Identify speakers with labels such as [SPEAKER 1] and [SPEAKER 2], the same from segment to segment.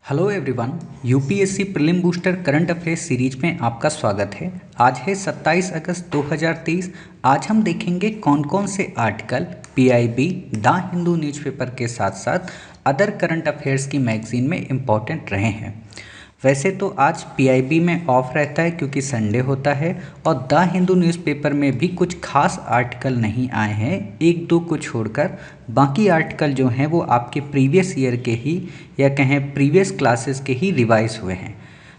[SPEAKER 1] Hello everyone. UPSC prelim booster current affairs series में आपका स्वागत है। आज है 27 अगस्त 2023। आज हम देखेंगे कौन कौन से article PIB, the Hindu newspaper के साथ साथ अदर करंट अफेयर्स की मैगजीन में इम्पॉर्टेंट रहे हैं। वैसे तो आज पीआईबी में ऑफ रहता है क्योंकि संडे होता है, और द हिंदू न्यूज़पेपर में भी कुछ खास आर्टिकल नहीं आए हैं, एक दो को छोड़कर। बाकी आर्टिकल जो हैं वो आपके प्रीवियस ईयर के ही या कहें प्रीवियस क्लासेस के ही रिवाइज हुए हैं।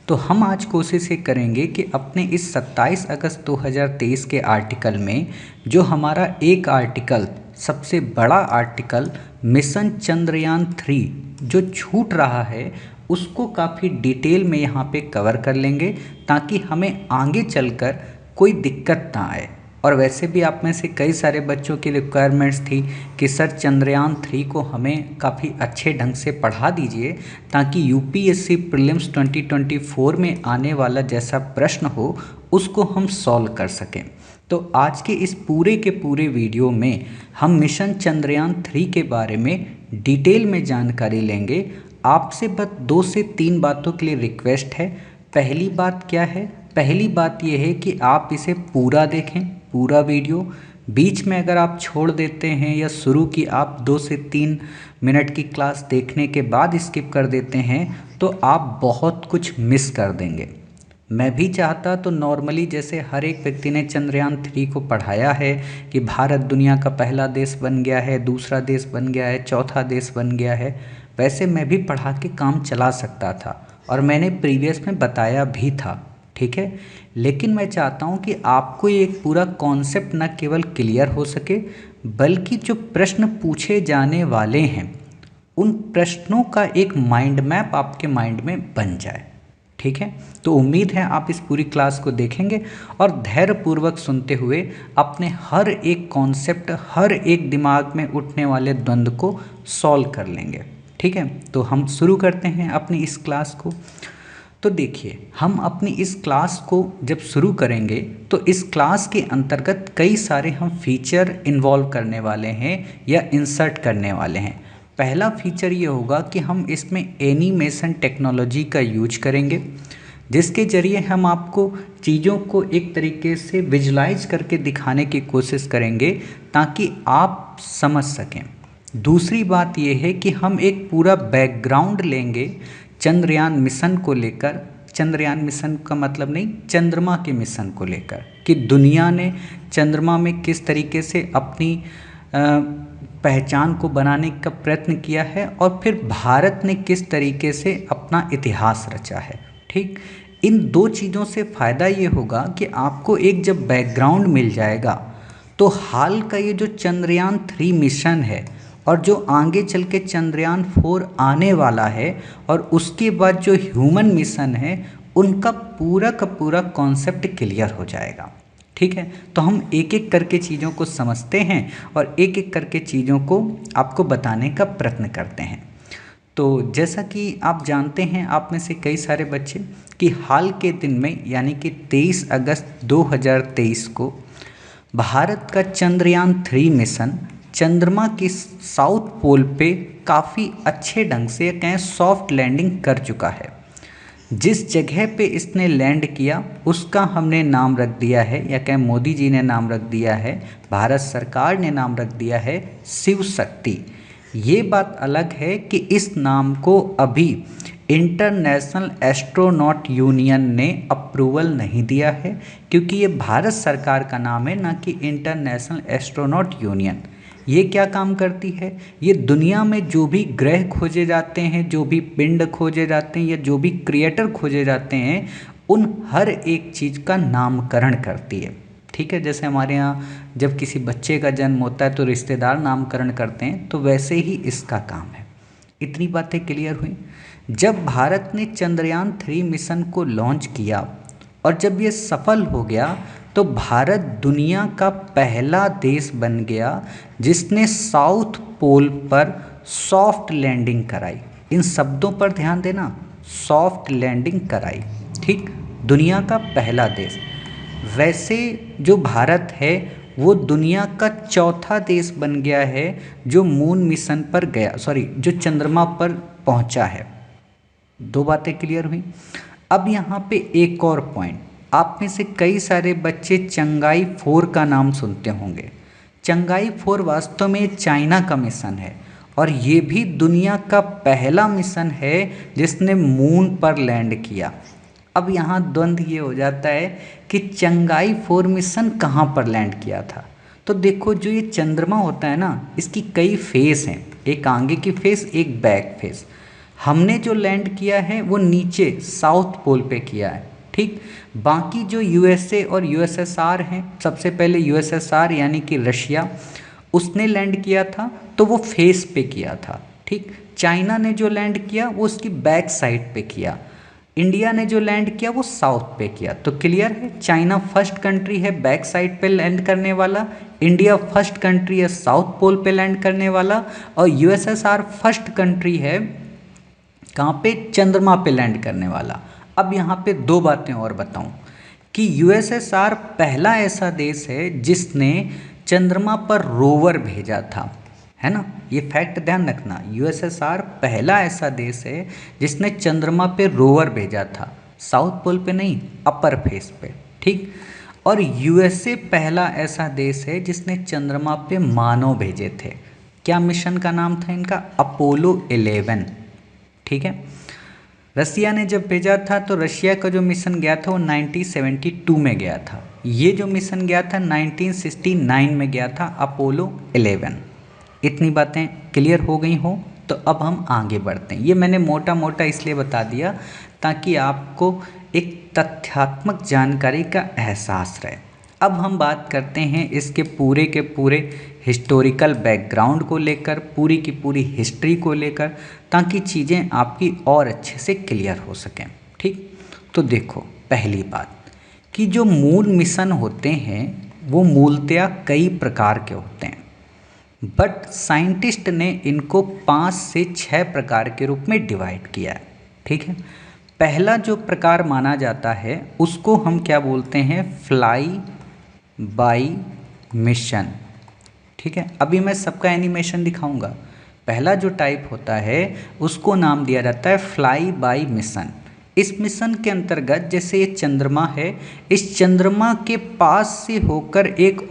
[SPEAKER 1] तो हम आज कोशिश ये करेंगे कि अपने इस 27 अगस्त 2023 के आर्टिकल में जो हमारा एक आर्टिकल, सबसे बड़ा आर्टिकल मिशन चंद्रयान 3 जो छूट रहा है, उसको काफ़ी डिटेल में यहाँ पे कवर कर लेंगे ताकि हमें आगे चलकर कोई दिक्कत ना आए। और वैसे भी आप में से कई सारे बच्चों की रिक्वायरमेंट्स थी कि सर चंद्रयान 3 को हमें काफ़ी अच्छे ढंग से पढ़ा दीजिए ताकि यूपीएससी प्रीलिम्स 2024 में आने वाला जैसा प्रश्न हो उसको हम सॉल्व कर सकें। तो आज के इस पूरे के पूरे वीडियो में हम मिशन चंद्रयान 3 के बारे में डिटेल में जानकारी लेंगे। आपसे बस 2 से 3 बातों के लिए रिक्वेस्ट है। पहली बात क्या है? पहली बात यह है कि आप इसे पूरा देखें, पूरा वीडियो। बीच में अगर आप छोड़ देते हैं या शुरू की आप 2 से 3 मिनट की क्लास देखने के बाद स्किप कर देते हैं तो आप बहुत कुछ मिस कर देंगे। मैं भी चाहता तो नॉर्मली जैसे हर एक व्यक्ति ने चंद्रयान 3 को पढ़ाया है कि भारत दुनिया का पहला देश बन गया है, दूसरा देश बन गया है, चौथा देश बन गया है, वैसे मैं भी पढ़ा के काम चला सकता था और मैंने प्रीवियस में बताया भी था, ठीक है। लेकिन मैं चाहता हूँ कि आपको ये एक पूरा कॉन्सेप्ट न केवल क्लियर हो सके बल्कि जो प्रश्न पूछे जाने वाले हैं उन प्रश्नों का एक माइंड मैप आपके माइंड में बन जाए, ठीक है। तो उम्मीद है आप इस पूरी क्लास को देखेंगे और धैर्यपूर्वक सुनते हुए अपने हर एक कॉन्सेप्ट, हर एक दिमाग में उठने वाले द्वंद्व को सॉल्व कर लेंगे, ठीक है। तो हम शुरू करते हैं अपनी इस क्लास को। तो देखिए, हम अपनी इस क्लास को जब शुरू करेंगे तो इस क्लास के अंतर्गत कई सारे हम फीचर इन्वॉल्व करने वाले हैं या इंसर्ट करने वाले हैं। पहला फीचर ये होगा कि हम इसमें एनिमेशन टेक्नोलॉजी का यूज करेंगे जिसके ज़रिए हम आपको चीज़ों को एक तरीके से विजुलाइज करके दिखाने की कोशिश करेंगे ताकि आप समझ सकें। दूसरी बात यह है कि हम एक पूरा बैकग्राउंड लेंगे चंद्रयान मिशन को लेकर। चंद्रयान मिशन का मतलब नहीं, चंद्रमा के मिशन को लेकर कि दुनिया ने चंद्रमा में किस तरीके से अपनी पहचान को बनाने का प्रयत्न किया है और फिर भारत ने किस तरीके से अपना इतिहास रचा है, ठीक। इन दो चीज़ों से फ़ायदा ये होगा कि आपको एक जब बैकग्राउंड मिल जाएगा तो हाल का ये जो चंद्रयान 3 मिशन है और जो आगे चल के चंद्रयान 4 आने वाला है और उसके बाद जो ह्यूमन मिशन है उनका पूरा का पूरा कॉन्सेप्ट क्लियर हो जाएगा, ठीक है। तो हम एक एक करके चीज़ों को समझते हैं और एक एक करके चीज़ों को आपको बताने का प्रयत्न करते हैं। तो जैसा कि आप जानते हैं, आप में से कई सारे बच्चे, कि हाल के दिन में यानी कि 23 अगस्त 2023 को भारत का चंद्रयान 3 मिशन चंद्रमा की साउथ पोल पे काफ़ी अच्छे ढंग से कहें सॉफ्ट लैंडिंग कर चुका है। जिस जगह पे इसने लैंड किया उसका हमने नाम रख दिया है, या कहें मोदी जी ने नाम रख दिया है, भारत सरकार ने नाम रख दिया है शिव शक्ति। ये बात अलग है कि इस नाम को अभी इंटरनेशनल एस्ट्रोनॉट यूनियन ने अप्रूवल नहीं दिया है क्योंकि ये भारत सरकार का नाम है, ना कि इंटरनेशनल एस्ट्रोनॉट यूनियन। ये क्या काम करती है? ये दुनिया में जो भी ग्रह खोजे जाते हैं, जो भी पिंड खोजे जाते हैं या जो भी क्रिएटर खोजे जाते हैं, उन हर एक चीज़ का नामकरण करती है, ठीक है। जैसे हमारे यहाँ जब किसी बच्चे का जन्म होता है तो रिश्तेदार नामकरण करते हैं, तो वैसे ही इसका काम है। इतनी बातें क्लियर हुई। जब भारत ने चंद्रयान 3 मिशन को लॉन्च किया और जब ये सफल हो गया तो भारत दुनिया का पहला देश बन गया जिसने साउथ पोल पर सॉफ्ट लैंडिंग कराई। इन शब्दों पर ध्यान देना, सॉफ्ट लैंडिंग कराई, ठीक। दुनिया का पहला देश। वैसे जो भारत है वो दुनिया का चौथा देश बन गया है जो मून मिशन पर गया, जो चंद्रमा पर पहुंचा है। दो बातें क्लियर हुई। अब यहाँ पे एक और पॉइंट, आप में से कई सारे बच्चे चंगाई 4 का नाम सुनते होंगे। चंगाई 4 वास्तव में चाइना का मिशन है और ये भी दुनिया का पहला मिशन है जिसने मून पर लैंड किया। अब यहाँ द्वंद्व ये हो जाता है कि चंगाई 4 मिशन कहाँ पर लैंड किया था। तो देखो, जो ये चंद्रमा होता है ना, इसकी कई फेस हैं, एक आगे की फेस, एक बैक फेस। हमने जो लैंड किया है वो नीचे साउथ पोल पे किया है, ठीक। बाकी जो यूएसए और यूएसएसआर हैं, सबसे पहले यूएसएसआर यानी कि रशिया, उसने लैंड किया था तो वो फेस पे किया था, ठीक। चाइना ने जो लैंड किया वो उसकी बैक साइड पे किया। इंडिया ने जो लैंड किया वो साउथ पे किया। तो क्लियर है, चाइना फर्स्ट कंट्री है बैक साइड पे लैंड करने वाला, इंडिया फर्स्ट कंट्री है साउथ पोल पे लैंड करने वाला, और यूएसएसआर फर्स्ट कंट्री है कहाँ पे, चंद्रमा पे लैंड करने वाला। अब यहाँ पे दो बातें और बताऊं कि यूएसएसआर पहला ऐसा देश है जिसने चंद्रमा पर रोवर भेजा था, है ना, ये फैक्ट ध्यान रखना। यूएसएसआर पहला ऐसा देश है जिसने चंद्रमा पे रोवर भेजा था, साउथ पोल पे नहीं, अपर फेस पे, ठीक। और यूएसए पहला ऐसा देश है जिसने चंद्रमा पे मानव भेजे थे। क्या मिशन का नाम था इनका, अपोलो 11, ठीक है। रसिया ने जब भेजा था तो रशिया का जो मिशन गया था वो 1972 में गया था। ये जो मिशन गया था 1969 में गया था, अपोलो 11। इतनी बातें क्लियर हो गई हो तो अब हम आगे बढ़ते हैं। ये मैंने मोटा मोटा इसलिए बता दिया ताकि आपको एक तथ्यात्मक जानकारी का एहसास रहे। अब हम बात करते हैं इसके पूरे के पूरे हिस्टोरिकल बैकग्राउंड को लेकर, पूरी की पूरी हिस्ट्री को लेकर, ताकि चीज़ें आपकी और अच्छे से क्लियर हो सकें, ठीक। तो देखो, पहली बात कि जो मून मिशन होते हैं वो मूलतया कई प्रकार के होते हैं, बट साइंटिस्ट ने इनको 5 से 6 प्रकार के रूप में डिवाइड किया है, ठीक है। पहला जो प्रकार माना जाता है उसको हम क्या बोलते हैं, फ्लाई बाय मिशन, ठीक है। अभी मैं सबका एनिमेशन दिखाऊंगा। पहला जो टाइप होता है उसको नाम दिया जाता है फ्लाई बाय मिशन। इस मिशन के अंतर्गत जैसे ये चंद्रमा है, इस चंद्रमा के पास से होकर एक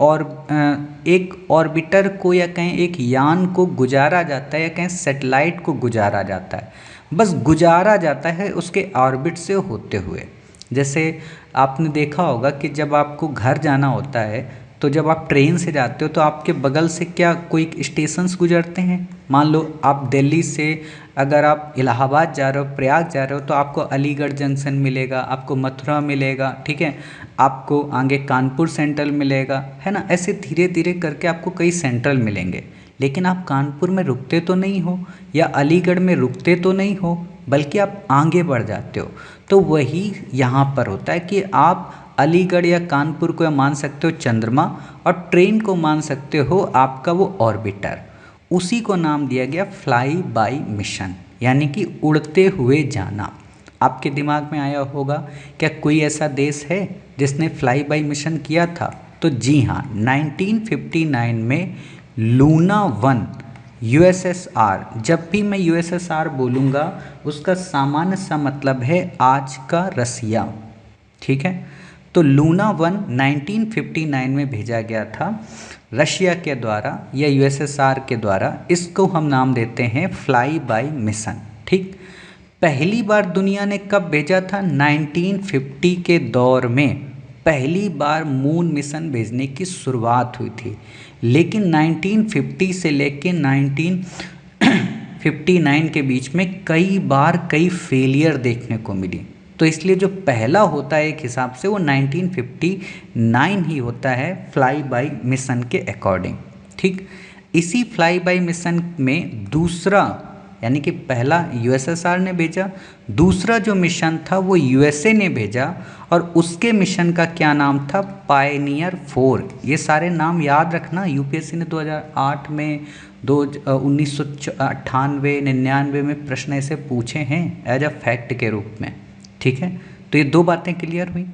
[SPEAKER 1] ऑर्बिटर को या कहें एक यान को गुजारा जाता है, या कहें सैटेलाइट को गुजारा जाता है, बस गुजारा जाता है उसके ऑर्बिट से होते हुए। जैसे आपने देखा होगा कि जब आपको घर जाना होता है तो जब आप ट्रेन से जाते हो तो आपके बगल से क्या कोई स्टेशंस गुजरते हैं। मान लो आप दिल्ली से अगर आप इलाहाबाद जा रहे हो, प्रयाग जा रहे हो, तो आपको अलीगढ़ जंक्शन मिलेगा, आपको मथुरा मिलेगा, ठीक है, आपको आगे कानपुर सेंट्रल मिलेगा, है ना। ऐसे धीरे धीरे करके आपको कई सेंट्रल मिलेंगे, लेकिन आप कानपुर में रुकते तो नहीं हो या अलीगढ़ में रुकते तो नहीं हो, बल्कि आप आगे बढ़ जाते हो। तो वही यहाँ पर होता है कि आप अलीगढ़ या कानपुर को मान सकते हो चंद्रमा, और ट्रेन को मान सकते हो आपका वो ऑर्बिटर। उसी को नाम दिया गया फ्लाई बाय मिशन, यानी कि उड़ते हुए जाना। आपके दिमाग में आया होगा क्या कोई ऐसा देश है जिसने फ्लाई बाय मिशन किया था? तो जी हाँ, 1959 में लूना 1 यूएसएसआर। जब भी मैं यूएसएसआर बोलूँगा उसका सामान्य सा मतलब है आज का रसिया, ठीक है। तो लूना 1 1959 में भेजा गया था रशिया के द्वारा या यूएसएसआर के द्वारा। इसको हम नाम देते हैं फ्लाई बाय मिशन, ठीक। पहली बार दुनिया ने कब भेजा था? 1950 के दौर में पहली बार मून मिशन भेजने की शुरुआत हुई थी, लेकिन 1950 से लेकर 1959 के बीच में कई बार कई फेलियर देखने को मिली। तो इसलिए जो पहला होता है एक हिसाब से वो 1959 ही होता है फ्लाई बाय मिशन के अकॉर्डिंग, ठीक। इसी फ्लाई बाय मिशन में दूसरा, यानी कि पहला यूएसएसआर ने भेजा, दूसरा जो मिशन था वो यूएसए ने भेजा, और उसके मिशन का क्या नाम था? पायनियर 4। ये सारे नाम याद रखना, यूपीएससी ने 2008 में 1998, 99 में प्रश्न ऐसे पूछे हैं एज अ फैक्ट के रूप में, ठीक है। तो ये दो बातें क्लियर हुई।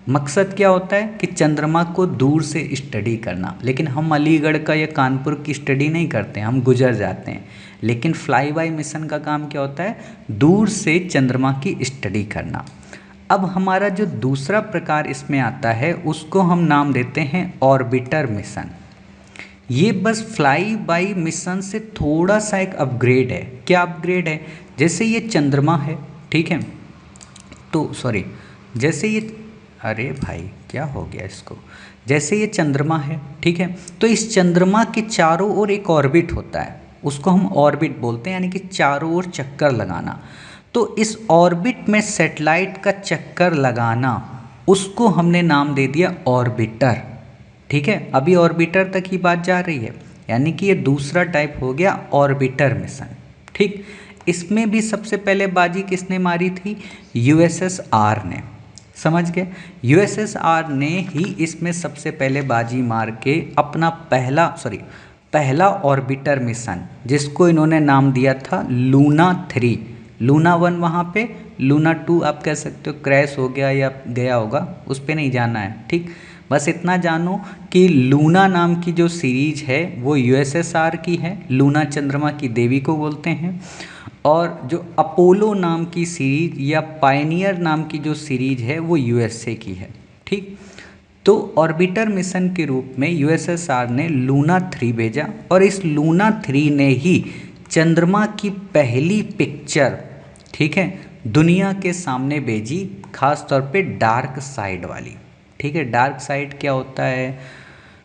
[SPEAKER 1] मकसद क्या होता है कि चंद्रमा को दूर से स्टडी करना। लेकिन हम अलीगढ़ का या कानपुर की स्टडी नहीं करते, हम गुजर जाते हैं। लेकिन फ्लाई बाय मिशन का काम क्या होता है, दूर से चंद्रमा की स्टडी करना। अब हमारा जो दूसरा प्रकार इसमें आता है उसको हम नाम देते हैं ऑर्बिटर मिशन। ये बस फ्लाई बाय मिशन से थोड़ा सा एक अपग्रेड है। क्या अपग्रेड है, जैसे ये चंद्रमा है, ठीक है, तो सॉरी, जैसे ये, अरे भाई क्या हो गया इसको, जैसे ये चंद्रमा है, ठीक है, तो इस चंद्रमा के चारों ओर एक ऑर्बिट होता है, उसको हम ऑर्बिट बोलते हैं, यानी कि चारों ओर चक्कर लगाना। तो इस ऑर्बिट में सैटेलाइट का चक्कर लगाना, उसको हमने नाम दे दिया ऑर्बिटर। ठीक है, अभी ऑर्बिटर तक ही बात जा रही है, यानी कि ये दूसरा टाइप हो गया ऑर्बिटर मिशन। ठीक, इसमें भी सबसे पहले बाजी किसने मारी थी, यूएसएसआर ने। समझ गए, यूएसएसआर ने ही इसमें सबसे पहले बाजी मार के अपना पहला ऑर्बिटर मिशन, जिसको इन्होंने नाम दिया था लूना 3। लूना 1 वहाँ पे, लूना 2 आप कह सकते हो क्रैश हो गया या गया होगा, उस पर नहीं जाना है। ठीक, बस इतना जानो कि लूना नाम की जो सीरीज है वो यूएसएसआर की है, लूना चंद्रमा की देवी को बोलते हैं। और जो अपोलो नाम की सीरीज या पायनियर नाम की जो सीरीज है वो यूएसए की है। ठीक, तो ऑर्बिटर मिशन के रूप में यूएसएसआर ने लूना 3 भेजा, और इस लूना 3 ने ही चंद्रमा की पहली पिक्चर, ठीक है, दुनिया के सामने भेजी, खास तौर पे डार्क साइड वाली। ठीक है, डार्क साइड क्या होता है,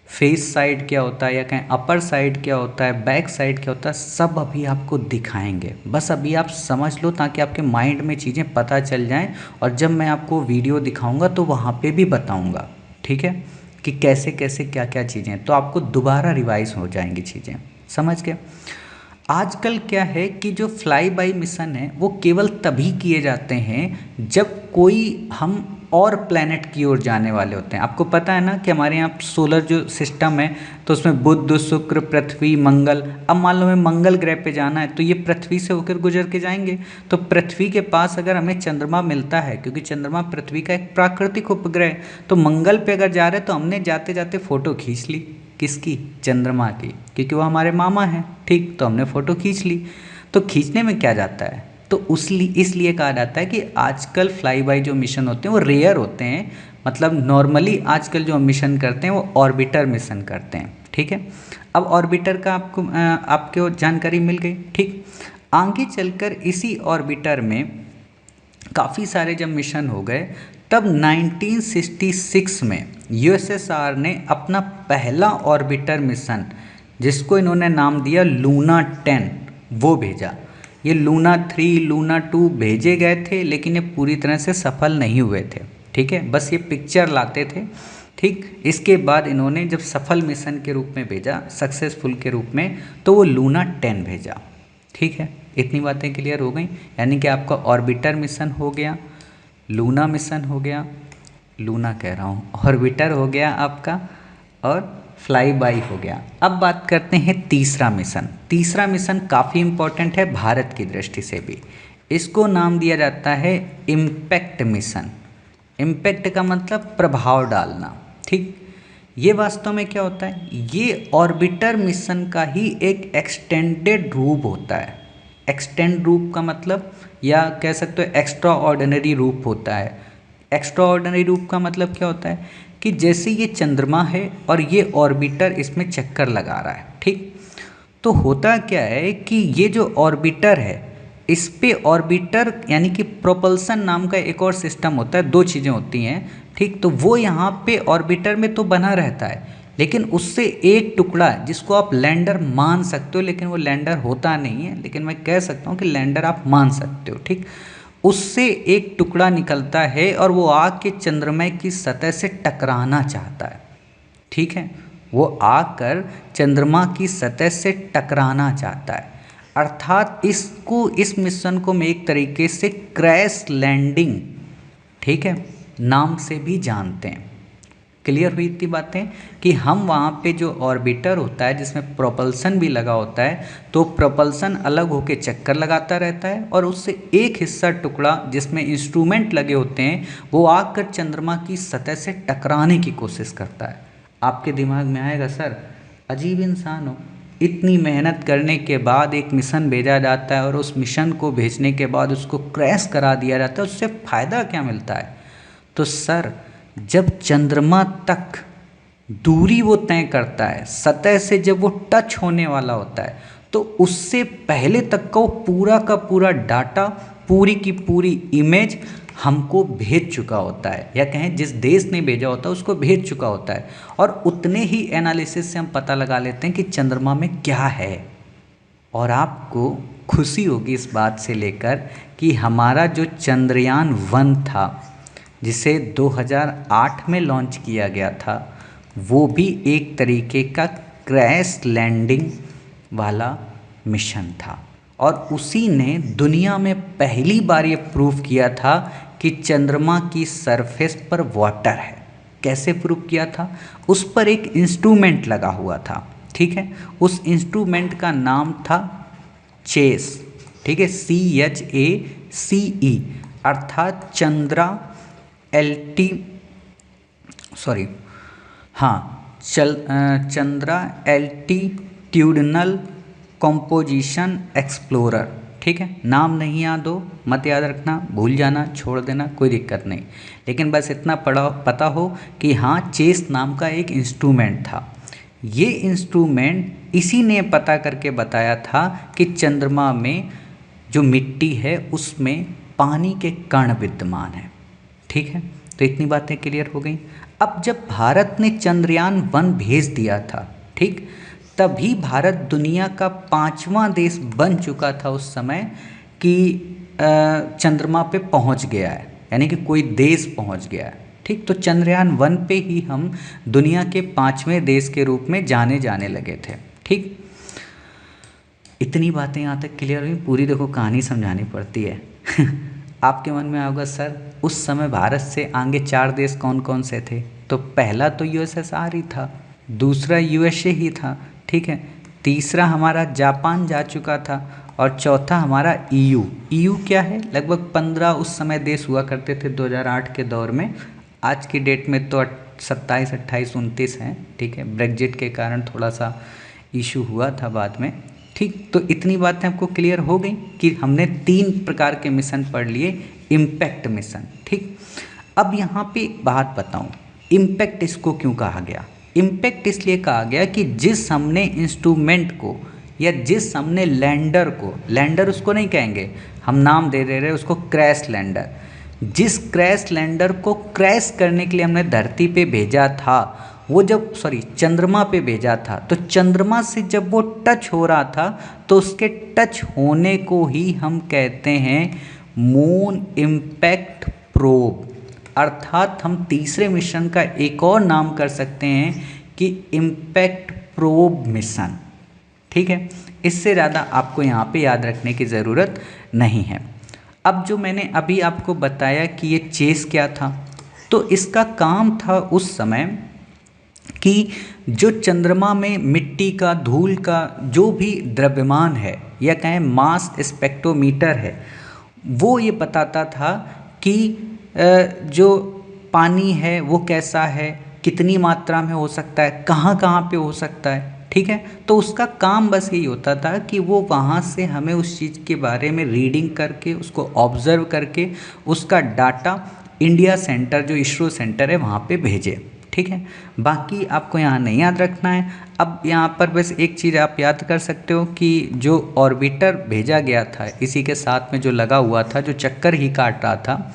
[SPEAKER 1] फेस साइड क्या होता है, या कहें अपर साइड क्या होता है, बैक साइड क्या होता है, सब अभी आपको दिखाएंगे। बस अभी आप समझ लो ताकि आपके माइंड में चीज़ें पता चल जाएं, और जब मैं आपको वीडियो दिखाऊंगा तो वहाँ पे भी बताऊंगा, ठीक है, कि कैसे कैसे क्या क्या चीज़ें, तो आपको दोबारा रिवाइज हो जाएंगी चीज़ें। समझ गए। आजकल क्या है कि जो फ्लाई बाय मिशन है वो केवल तभी किए जाते हैं जब कोई हम और प्लैनेट की ओर जाने वाले होते हैं। आपको पता है ना कि हमारे यहाँ सोलर जो सिस्टम है तो उसमें बुध, शुक्र, पृथ्वी, मंगल। अब मान लो हमें मंगल ग्रह पे जाना है तो ये पृथ्वी से होकर गुजर के जाएंगे। तो पृथ्वी के पास अगर हमें चंद्रमा मिलता है, क्योंकि चंद्रमा पृथ्वी का एक प्राकृतिक उपग्रह है, तो मंगल पे अगर जा रहे तो हमने जाते जाते फ़ोटो खींच ली। किसकी, चंद्रमा की, क्योंकि वो हमारे मामा हैं। ठीक, तो हमने फ़ोटो खींच ली। तो खींचने में क्या जाता है, तो इसलिए कहा जाता है कि आजकल फ्लाई बाय जो मिशन होते हैं वो रेयर होते हैं। मतलब नॉर्मली आजकल जो मिशन करते हैं वो ऑर्बिटर मिशन करते हैं। ठीक है, अब ऑर्बिटर का आपको जानकारी मिल गई। ठीक, आगे चलकर इसी ऑर्बिटर में काफ़ी सारे जब मिशन हो गए, तब 1966 में यूएसएसआर ने अपना पहला ऑर्बिटर मिशन, जिसको इन्होंने नाम दिया लूना 10, वो भेजा। ये लूना 3, लूना 2 भेजे गए थे, लेकिन ये पूरी तरह से सफल नहीं हुए थे। ठीक है, बस ये पिक्चर लाते थे। ठीक, इसके बाद इन्होंने जब सफल मिशन के रूप में भेजा, सक्सेसफुल के रूप में, तो वो लूना 10 भेजा। ठीक है, इतनी बातें क्लियर हो गई। यानी कि आपका ऑर्बिटर मिशन हो गया, लूना मिशन हो गया, लूना कह रहा हूँ, ऑर्बिटर हो गया आपका, और फ्लाई बाय हो गया। अब बात करते हैं तीसरा मिशन। तीसरा मिशन काफ़ी इम्पोर्टेंट है भारत की दृष्टि से भी। इसको नाम दिया जाता है इम्पैक्ट मिशन। इम्पैक्ट का मतलब प्रभाव डालना। ठीक, ये वास्तव में क्या होता है, ये ऑर्बिटर मिशन का ही एक एक्सटेंडेड रूप होता है। एक्सटेंड रूप का मतलब, या कह सकते हो एक्स्ट्रा ऑर्डिनरी रूप होता है। एक्स्ट्रा ऑर्डिनरी रूप का मतलब क्या होता है कि जैसे ये चंद्रमा है और ये ऑर्बिटर इसमें चक्कर लगा रहा है। ठीक, तो होता क्या है कि ये जो ऑर्बिटर है, इस पे ऑर्बिटर यानी कि प्रोपल्सन नाम का एक और सिस्टम होता है, दो चीज़ें होती हैं। ठीक, तो वो यहाँ पे ऑर्बिटर में तो बना रहता है, लेकिन उससे एक टुकड़ा जिसको आप लैंडर मान सकते हो, लेकिन वो लैंडर होता नहीं है, लेकिन मैं कह सकता हूँ कि लैंडर आप मान सकते हो। ठीक, उससे एक टुकड़ा निकलता है और वो आके चंद्रमा की सतह से टकराना चाहता है। ठीक है, वो आकर चंद्रमा की सतह से टकराना चाहता है। अर्थात इस मिशन को मैं एक तरीके से क्रैश लैंडिंग, ठीक है, नाम से भी जानते हैं। क्लियर हुई इतनी बातें कि हम वहाँ पे जो ऑर्बिटर होता है जिसमें प्रोपल्सन भी लगा होता है, तो प्रोपल्सन अलग होके चक्कर लगाता रहता है और उससे एक हिस्सा टुकड़ा जिसमें इंस्ट्रूमेंट लगे होते हैं वो आकर चंद्रमा की सतह से टकराने की कोशिश करता है। आपके दिमाग में आएगा सर अजीब इंसान हो, इतनी मेहनत करने के बाद एक मिशन भेजा जाता है और उस मिशन को भेजने के बाद उसको क्रैश करा दिया जाता है, उससे फ़ायदा क्या मिलता है? तो सर जब चंद्रमा तक दूरी वो तय करता है, सतह से जब वो टच होने वाला होता है, तो उससे पहले तक का वो पूरा का पूरा डाटा, पूरी की पूरी इमेज हमको भेज चुका होता है, या कहें जिस देश ने भेजा होता है उसको भेज चुका होता है। और उतने ही एनालिसिस से हम पता लगा लेते हैं कि चंद्रमा में क्या है। और आपको खुशी होगी इस बात से लेकर कि हमारा जो चंद्रयान-1 था जिसे 2008 में लॉन्च किया गया था, वो भी एक तरीके का क्रैश लैंडिंग वाला मिशन था और उसी ने दुनिया में पहली बार ये प्रूव किया था कि चंद्रमा की सरफेस पर वाटर है। कैसे प्रूव किया था? उस पर एक इंस्ट्रूमेंट लगा हुआ था, ठीक है। उस इंस्ट्रूमेंट का नाम था चेस, ठीक है, CHACE, अर्थात चंद्रा एल्टीट्यूडनल कंपोजिशन एक्सप्लोरर, ठीक है। नाम नहीं याद हो मत याद रखना, भूल जाना, छोड़ देना, कोई दिक्कत नहीं, लेकिन बस इतना पता हो कि हाँ चेस नाम का एक इंस्ट्रूमेंट था। ये इंस्ट्रूमेंट इसी ने पता करके बताया था कि चंद्रमा में जो मिट्टी है उसमें पानी के कण विद्यमान है, ठीक है। तो इतनी बातें क्लियर हो गई। अब जब भारत ने चंद्रयान-1 भेज दिया था, ठीक, तभी भारत दुनिया का 5वां देश बन चुका था उस समय कि चंद्रमा पे पहुंच गया है, यानी कि कोई देश पहुंच गया है, ठीक। तो चंद्रयान-1 पे ही हम दुनिया के 5वें देश के रूप में जाने लगे थे, ठीक। इतनी बातें यहाँ तक क्लियर हुई। पूरी देखो कहानी समझानी पड़ती है। आपके मन में आएगा सर उस समय भारत से आगे 4 देश कौन कौन से थे? तो पहला तो USSR ही था, दूसरा USA ही था, ठीक है, तीसरा हमारा जापान जा चुका था और चौथा हमारा EU क्या है? लगभग 15 उस समय देश हुआ करते थे 2008 के दौर में। आज की डेट में तो 27, 28, 29 हैं, ठीक है। ब्रेग्जिट के कारण थोड़ा सा इशू हुआ था बाद में, ठीक। तो इतनी बातें आपको क्लियर हो गई कि हमने 3 प्रकार के मिशन पढ़ लिए। इम्पैक्ट मिशन, ठीक। अब यहाँ पे एक बात बताऊँ, इम्पैक्ट इसको क्यों कहा गया? इम्पैक्ट इसलिए कहा गया कि जिस हमने इंस्ट्रूमेंट को या जिस हमने लैंडर उसको नहीं कहेंगे, हम नाम दे रहे उसको क्रैश लैंडर, जिस क्रैश लैंडर को क्रैश करने के लिए हमने धरती पे भेजा था, वो जब चंद्रमा पे भेजा था, तो चंद्रमा से जब वो टच हो रहा था तो उसके टच होने को ही हम कहते हैं मून इम्पैक्ट प्रोब, अर्थात हम तीसरे मिशन का एक और नाम कर सकते हैं कि इम्पैक्ट प्रोब मिशन, ठीक है। इससे ज़्यादा आपको यहाँ पे याद रखने की ज़रूरत नहीं है। अब जो मैंने अभी आपको बताया कि ये चेस क्या था, तो इसका काम था उस समय कि जो चंद्रमा में मिट्टी का, धूल का जो भी द्रव्यमान है या कहें मास स्पेक्ट्रोमीटर है, वो ये बताता था कि जो पानी है वो कैसा है, कितनी मात्रा में हो सकता है, कहाँ कहाँ पे हो सकता है, ठीक है। तो उसका काम बस यही होता था कि वो वहाँ से हमें उस चीज़ के बारे में रीडिंग करके, उसको ऑब्ज़र्व करके, उसका डाटा इंडिया सेंटर जो इसरो सेंटर है वहाँ पे भेजे, ठीक है। बाकी आपको यहाँ नहीं याद रखना है। अब यहाँ पर बस एक चीज़ आप याद कर सकते हो कि जो ऑर्बिटर भेजा गया था, इसी के साथ में जो लगा हुआ था, जो चक्कर ही काट रहा था,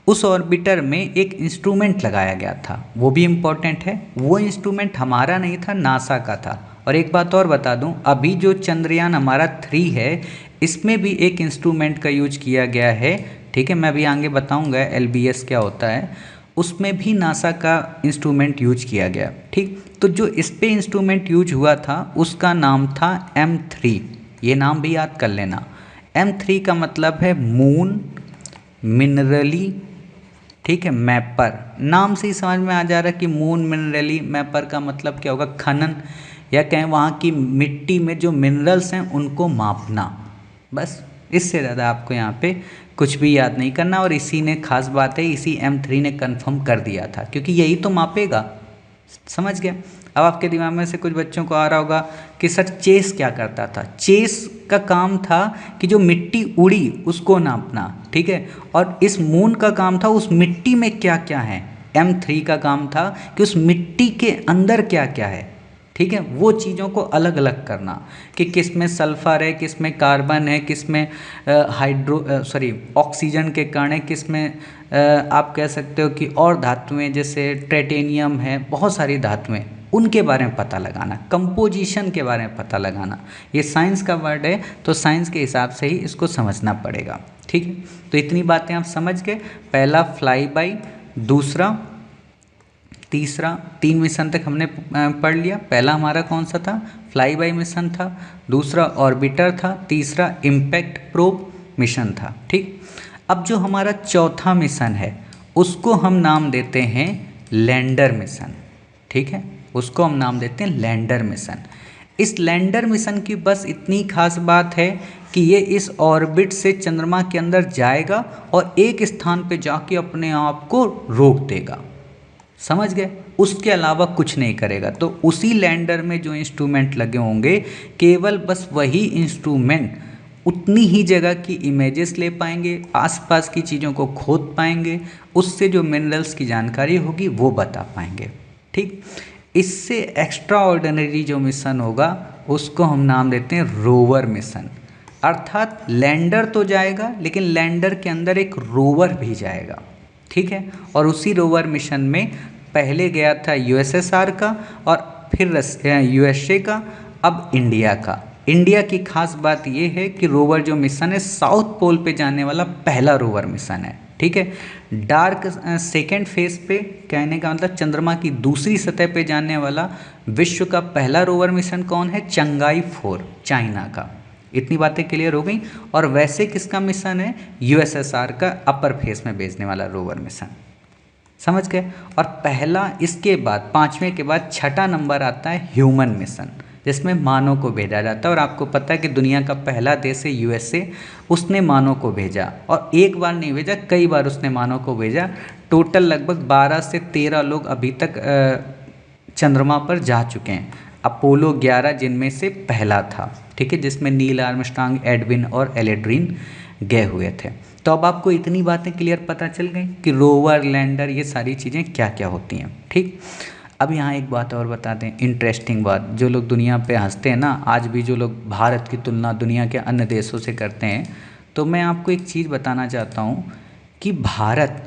[SPEAKER 1] उस ऑर्बिटर में एक इंस्ट्रूमेंट लगाया गया था। वो भी इम्पॉर्टेंट है। वो इंस्ट्रूमेंट हमारा नहीं था, नासा का था। और एक बात और बता दूं, अभी जो चंद्रयान हमारा 3 है, इसमें भी एक इंस्ट्रूमेंट का यूज किया गया है, ठीक है। मैं अभी आगे बताऊंगा LBS क्या होता है, उसमें भी नासा का इंस्ट्रूमेंट यूज किया गया, ठीक। तो जो इस पे इंस्ट्रूमेंट यूज हुआ था उसका नाम था M3, ये नाम भी याद कर लेना। M3 का मतलब है मून मिनरली ठीक है। मैपर, नाम से ही समझ में आ जा रहा है कि मून मिनरली, मैपर का मतलब क्या होगा, खनन, या कहें वहाँ की मिट्टी में जो मिनरल्स हैं उनको मापना। बस इससे ज़्यादा आपको यहाँ पे कुछ भी याद नहीं करना। और इसी ने खास बात है, इसी M3 ने कंफर्म कर दिया था, क्योंकि यही तो मापेगा। समझ गया। अब आपके दिमाग में से कुछ बच्चों को आ रहा होगा कि सर चेस क्या करता था। चेस का काम था कि जो मिट्टी उड़ी उसको नापना, ठीक है। और इस मून का काम था उस मिट्टी में क्या क्या है। M3 का काम था कि उस मिट्टी के अंदर क्या क्या है, ठीक है, वो चीज़ों को अलग अलग करना कि किस में सल्फर है, किस में कार्बन है, किस में ऑक्सीजन के कण है, किस में आप कह सकते हो कि और धातुएं जैसे टाइटेनियम है, बहुत सारी धातुएं, उनके बारे में पता लगाना, कंपोजिशन के बारे में पता लगाना। ये साइंस का वर्ड है तो साइंस के हिसाब से ही इसको समझना पड़ेगा, ठीक है। तो इतनी बातें आप समझ गए। पहला फ्लाई बाई, दूसरा, तीसरा, 3 मिशन तक हमने पढ़ लिया। पहला हमारा कौन सा था, फ्लाई बाई मिशन था, दूसरा ऑर्बिटर था, तीसरा इम्पैक्ट प्रोब मिशन था, ठीक। अब जो हमारा चौथा मिशन है उसको हम नाम देते हैं लैंडर मिशन, ठीक है, उसको हम नाम देते हैं लैंडर मिशन। इस लैंडर मिशन की बस इतनी खास बात है कि ये इस ऑर्बिट से चंद्रमा के अंदर जाएगा और एक स्थान पे जाके अपने आप को रोक देगा। समझ गए। उसके अलावा कुछ नहीं करेगा। तो उसी लैंडर में जो इंस्ट्रूमेंट लगे होंगे, केवल बस वही इंस्ट्रूमेंट उतनी ही जगह की इमेजेस ले पाएंगे, आसपास की चीज़ों को खोद पाएंगे, उससे जो मिनरल्स की जानकारी होगी वो बता पाएंगे, ठीक। इससे एक्स्ट्रा ऑर्डिनरी जो मिशन होगा उसको हम नाम देते हैं रोवर मिशन। अर्थात लैंडर तो जाएगा लेकिन लैंडर के अंदर एक रोवर भी जाएगा, ठीक है। और उसी रोवर मिशन में पहले गया था USSR का और फिर USA का, अब इंडिया का। इंडिया की खास बात यह है कि रोवर जो मिशन है साउथ पोल पे जाने वाला पहला रोवर मिशन है, ठीक है। डार्क सेकेंड फेज पे, कहने का मतलब चंद्रमा की दूसरी सतह पे जाने वाला विश्व का पहला रोवर मिशन कौन है, चंगाई 4, चाइना का। इतनी बातें क्लियर हो गई। और वैसे किसका मिशन है, USSR का अपर फेस में भेजने वाला रोवर मिशन। समझ गए। और पहला, इसके बाद पांचवें के बाद छठा नंबर आता है ह्यूमन मिशन, जिसमें मानव को भेजा जाता है। और आपको पता है कि दुनिया का पहला देश है USA, उसने मानव को भेजा, और एक बार नहीं भेजा, कई बार उसने मानव को भेजा। टोटल लगभग 12 से 13 लोग अभी तक चंद्रमा पर जा चुके हैं। अपोलो 11 जिनमें से पहला था, ठीक है, जिसमें नील आर्मस्ट्रांग, एडविन और एलेड्रिन गए हुए थे। तो अब आपको इतनी बातें क्लियर पता चल गई कि रोवर, लैंडर, ये सारी चीज़ें क्या क्या होती हैं, ठीक। अब यहाँ एक बात और बता दें, इंटरेस्टिंग बात। जो लोग दुनिया पे हंसते हैं ना, आज भी जो लोग भारत की तुलना दुनिया के अन्य देशों से करते हैं, तो मैं आपको एक चीज़ बताना चाहता हूँ कि भारत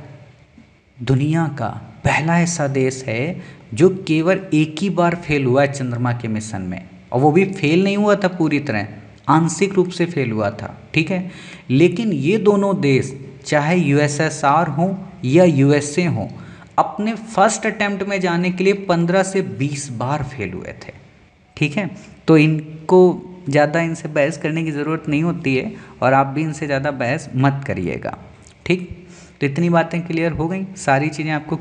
[SPEAKER 1] दुनिया का पहला ऐसा देश है जो केवल एक ही बार फेल हुआ है चंद्रमा के मिशन में, और वो भी फेल नहीं हुआ था पूरी तरह, आंशिक रूप से फेल हुआ था, ठीक है। लेकिन ये दोनों देश, चाहे USSR हो या USA हो, अपने फर्स्ट अटेम्प्ट में जाने के लिए 15 से 20 बार फेल हुए थे, ठीक है। तो इनको ज़्यादा इनसे बहस करने की ज़रूरत नहीं होती है, और आप भी इनसे ज़्यादा बहस मत करिएगा, ठीक। तो इतनी बातें क्लियर हो गई, सारी चीज़ें आपको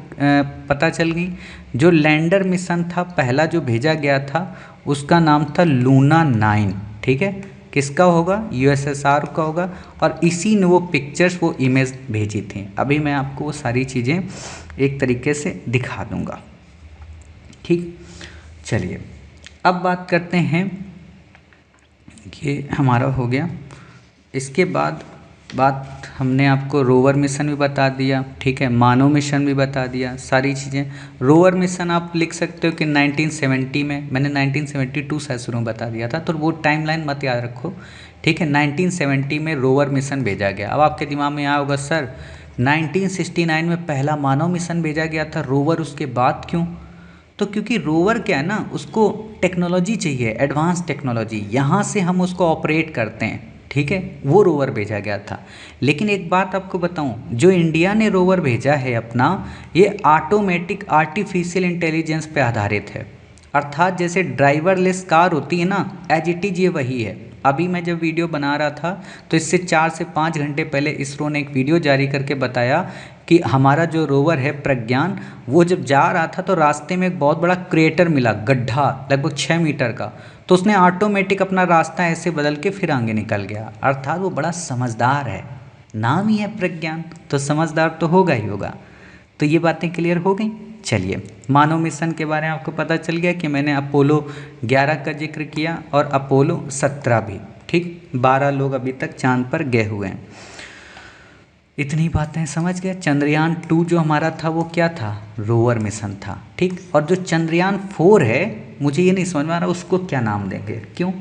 [SPEAKER 1] पता चल गई। जो लैंडर मिशन था पहला जो भेजा गया था, उसका नाम था लूना 9, ठीक है। किसका होगा, USSR का होगा, और इसी ने वो पिक्चर्स, वो इमेज भेजी थी। अभी मैं आपको वो सारी चीज़ें एक तरीके से दिखा दूंगा, ठीक। चलिए अब बात करते हैं, ये हमारा हो गया। इसके बाद बात हमने आपको रोवर मिशन भी बता दिया, ठीक है, मानव मिशन भी बता दिया, सारी चीज़ें। रोवर मिशन आप लिख सकते हो कि 1970 में, मैंने 1972 से शुरू में बता दिया था, तो वो टाइमलाइन मत याद रखो, ठीक है। 1970 में रोवर मिशन भेजा गया। अब आपके दिमाग में आया होगा सर 1969 में पहला मानव मिशन भेजा गया था, रोवर उसके बाद क्यों? तो क्योंकि रोवर क्या है ना, उसको टेक्नोलॉजी चाहिए, एडवांस टेक्नोलॉजी, यहाँ से हम उसको ऑपरेट करते हैं, ठीक है, वो रोवर भेजा गया था। लेकिन एक बात आपको बताऊं, जो इंडिया ने रोवर भेजा है अपना, ये ऑटोमेटिक आर्टिफिशियल इंटेलिजेंस पे आधारित है। अर्थात जैसे ड्राइवरलेस कार होती है ना, एज इट इज ये वही है, अभी मैं जब वीडियो बना रहा था तो इससे 4 से 5 घंटे पहले इसरो ने एक वीडियो जारी करके बताया कि हमारा जो रोवर है प्रज्ञान, वो जब जा रहा था तो रास्ते में एक बहुत बड़ा क्रेटर मिला, गड्ढा लगभग 6 मीटर का। तो उसने ऑटोमेटिक अपना रास्ता ऐसे बदल के फिर आगे निकल गया। अर्थात वो बड़ा समझदार है, नाम ही है प्रज्ञान, तो समझदार तो होगा ही होगा। तो ये बातें क्लियर हो गई। चलिए, मानव मिशन के बारे में आपको पता चल गया कि मैंने अपोलो 11 का जिक्र किया और अपोलो 17 भी, ठीक। 12 लोग अभी तक चांद पर गए हुए हैं। इतनी बातें समझ गए। चंद्रयान 2 जो हमारा था वो क्या था, रोवर मिशन था, ठीक। और जो चंद्रयान 4 है, मुझे ये नहीं समझ में आ रहा उसको क्या नाम देंगे। क्यों?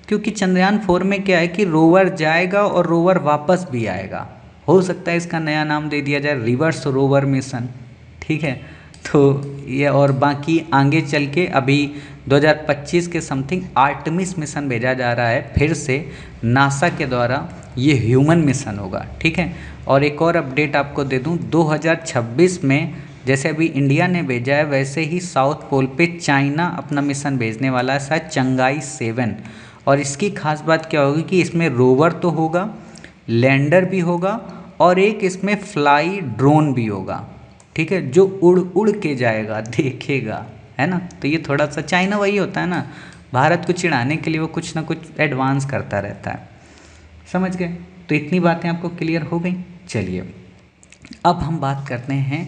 [SPEAKER 1] क्योंकि चंद्रयान 4 में क्या है कि रोवर जाएगा और रोवर वापस भी आएगा। हो सकता है इसका नया नाम दे दिया जाए रिवर्स रोवर मिशन, ठीक है। तो ये, और बाकी आगे चल के अभी 2025 के समथिंग आर्टेमिस मिशन भेजा जा रहा है फिर से नासा के द्वारा, ये ह्यूमन मिशन होगा, ठीक है। और एक और अपडेट आपको दे दूं, 2026 में जैसे अभी इंडिया ने भेजा है वैसे ही साउथ पोल पे चाइना अपना मिशन भेजने वाला है, शायद चंगाई 7। और इसकी खास बात क्या होगी कि इसमें रोवर तो होगा, लैंडर भी होगा और एक इसमें फ्लाई ड्रोन भी होगा, ठीक है, जो उड़ उड़ के जाएगा, देखेगा, है ना। तो ये थोड़ा सा चाइना वही होता है ना, भारत को चिढ़ाने के लिए वो कुछ ना कुछ एडवांस करता रहता है, समझ गए। तो इतनी बातें आपको क्लियर हो गई। चलिए, अब हम बात करते हैं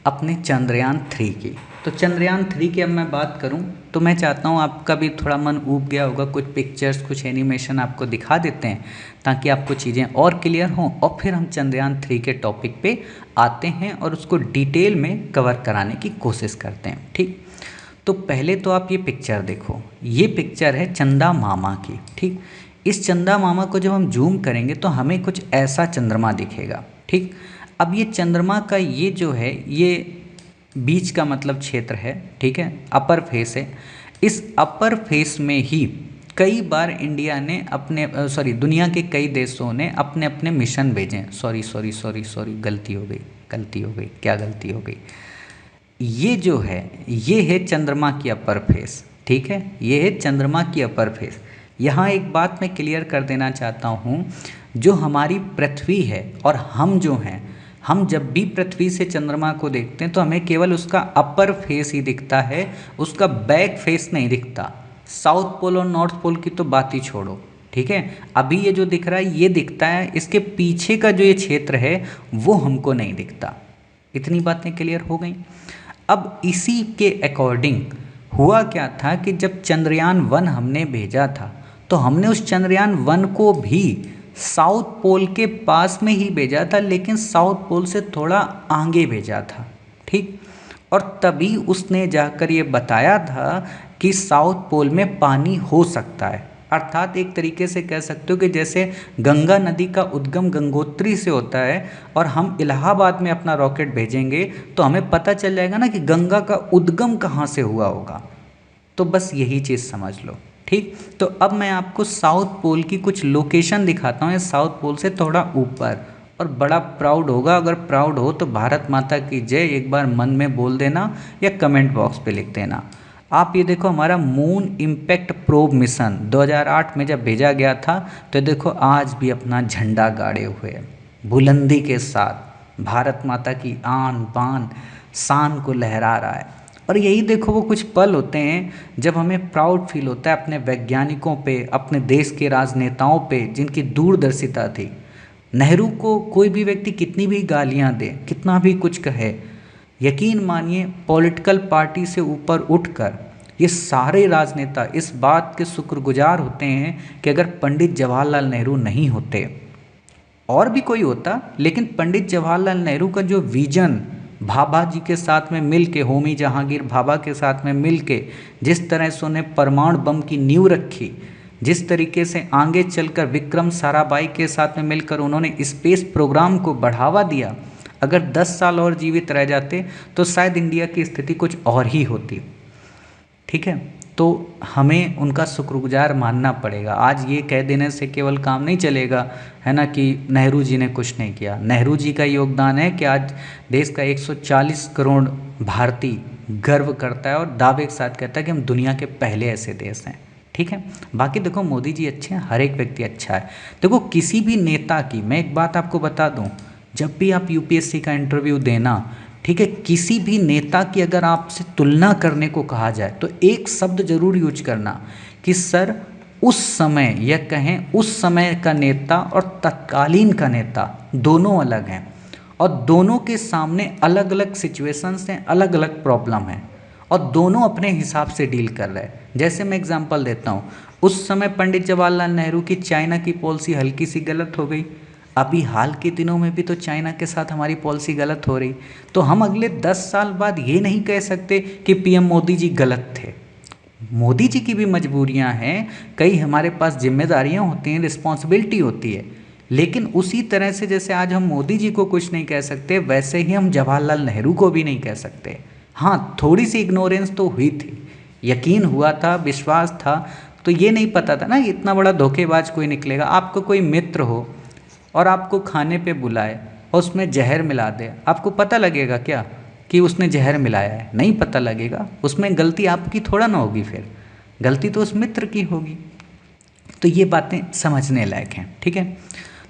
[SPEAKER 1] अपने चंद्रयान 3 की। तो चंद्रयान 3 की अब मैं बात करूं तो मैं चाहता हूं आपका भी थोड़ा मन ऊब गया होगा, कुछ पिक्चर्स, कुछ एनिमेशन आपको दिखा देते हैं ताकि आपको चीज़ें और क्लियर हों, और फिर हम चंद्रयान 3 के टॉपिक पे आते हैं और उसको डिटेल में कवर कराने की कोशिश करते हैं, ठीक। तो पहले तो आप ये पिक्चर देखो, ये पिक्चर है चंदा मामा की, ठीक। इस चंदा मामा को जब हम जूम करेंगे तो हमें कुछ ऐसा चंद्रमा दिखेगा, ठीक। अब ये चंद्रमा का ये जो है, ये बीच का मतलब क्षेत्र है, ठीक है, अपर फेस है। इस अपर फेस में ही कई बार इंडिया ने अपने दुनिया के कई देशों ने अपने अपने मिशन भेजे। सॉरी गलती हो गई, क्या गलती हो गई। ये जो है, ये है चंद्रमा की अपर फेस, ठीक है, ये है चंद्रमा की अपर फेस। यहाँ एक बात मैं क्लियर कर देना चाहता हूँ, जो हमारी पृथ्वी है और हम जो हैं, हम जब भी पृथ्वी से चंद्रमा को देखते हैं तो हमें केवल उसका अपर फेस ही दिखता है, उसका बैक फेस नहीं दिखता। साउथ पोल और नॉर्थ पोल की तो बात ही छोड़ो, ठीक है। अभी ये जो दिख रहा है ये दिखता है, इसके पीछे का जो ये क्षेत्र है वो हमको नहीं दिखता। इतनी बातें क्लियर हो गई। अब इसी के अकॉर्डिंग हुआ क्या था कि जब चंद्रयान 1 हमने भेजा था तो हमने उस चंद्रयान 1 को भी साउथ पोल के पास में ही भेजा था, लेकिन साउथ पोल से थोड़ा आगे भेजा था, ठीक। और तभी उसने जाकर ये बताया था कि साउथ पोल में पानी हो सकता है। अर्थात एक तरीके से कह सकते हो कि जैसे गंगा नदी का उद्गम गंगोत्री से होता है और हम इलाहाबाद में अपना रॉकेट भेजेंगे तो हमें पता चल जाएगा ना कि गंगा का उद्गम कहाँ से हुआ होगा। तो बस यही चीज़ समझ लो, ठीक। तो अब मैं आपको साउथ पोल की कुछ लोकेशन दिखाता हूँ, साउथ पोल से थोड़ा ऊपर, और बड़ा प्राउड होगा। अगर प्राउड हो तो भारत माता की जय एक बार मन में बोल देना या कमेंट बॉक्स पे लिख देना। आप ये देखो, हमारा मून इम्पैक्ट प्रोब मिशन 2008 में जब भेजा गया था तो देखो आज भी अपना झंडा गाड़े हुए बुलंदी के साथ भारत माता की आन बान शान को लहरा रहा है। और यही देखो वो कुछ पल होते हैं जब हमें प्राउड फील होता है अपने वैज्ञानिकों पे, अपने देश के राजनेताओं पे जिनकी दूरदर्शिता थी। नेहरू को कोई भी व्यक्ति कितनी भी गालियां दे, कितना भी कुछ कहे, यकीन मानिए पॉलिटिकल पार्टी से ऊपर उठकर ये सारे राजनेता इस बात के शुक्रगुजार होते हैं कि अगर पंडित जवाहरलाल नेहरू नहीं होते, और भी कोई होता, लेकिन पंडित जवाहरलाल नेहरू का जो विजन, भाभा जी के साथ में मिल के, होमी जहांगीर भाभा के साथ में मिल के जिस तरह से उन्हें परमाणु बम की नींव रखी, जिस तरीके से आगे चलकर विक्रम साराभाई के साथ में मिलकर उन्होंने स्पेस प्रोग्राम को बढ़ावा दिया, अगर 10 साल और जीवित रह जाते तो शायद इंडिया की स्थिति कुछ और ही होती, ठीक है। तो हमें उनका शुक्रगुजार मानना पड़ेगा। आज ये कह देने से केवल काम नहीं चलेगा, है ना, कि नेहरू जी ने कुछ नहीं किया। नेहरू जी का योगदान है कि आज देश का 140 करोड़ भारतीय गर्व करता है और दावे के साथ कहता है कि हम दुनिया के पहले ऐसे देश हैं, ठीक है। बाकी देखो मोदी जी अच्छे हैं, हर एक व्यक्ति अच्छा है। देखो किसी भी नेता की, मैं एक बात आपको बता दूं, जब भी आप यूपीएससी का इंटरव्यू देना, ठीक है, किसी भी नेता की अगर आपसे तुलना करने को कहा जाए तो एक शब्द जरूर यूज करना कि सर उस समय, या कहें उस समय का नेता और तत्कालीन का नेता दोनों अलग हैं, और दोनों के सामने अलग अलग सिचुएशंस हैं, अलग अलग प्रॉब्लम है, और दोनों अपने हिसाब से डील कर रहे हैं। जैसे मैं एग्जांपल देता हूँ, उस समय पंडित जवाहरलाल नेहरू की चाइना की पॉलिसी हल्की सी गलत हो गई, अभी हाल के दिनों में भी तो चाइना के साथ हमारी पॉलिसी गलत हो रही, तो हम अगले 10 साल बाद ये नहीं कह सकते कि पीएम मोदी जी गलत थे। मोदी जी की भी मजबूरियां हैं, कई हमारे पास जिम्मेदारियां होती हैं, रिस्पॉन्सिबिलिटी होती है, लेकिन उसी तरह से जैसे आज हम मोदी जी को कुछ नहीं कह सकते, वैसे ही हम जवाहरलाल नेहरू को भी नहीं कह सकते। हाँ, थोड़ी सी इग्नोरेंस तो हुई थी, यकीन हुआ था, विश्वास था, तो ये नहीं पता था ना इतना बड़ा धोखेबाज कोई निकलेगा। आपको कोई मित्र हो और आपको खाने पे बुलाए और उसमें जहर मिला दे, आपको पता लगेगा क्या कि उसने जहर मिलाया है? नहीं पता लगेगा। उसमें गलती आपकी थोड़ा ना होगी, फिर गलती तो उस मित्र की होगी। तो ये बातें समझने लायक हैं, ठीक है।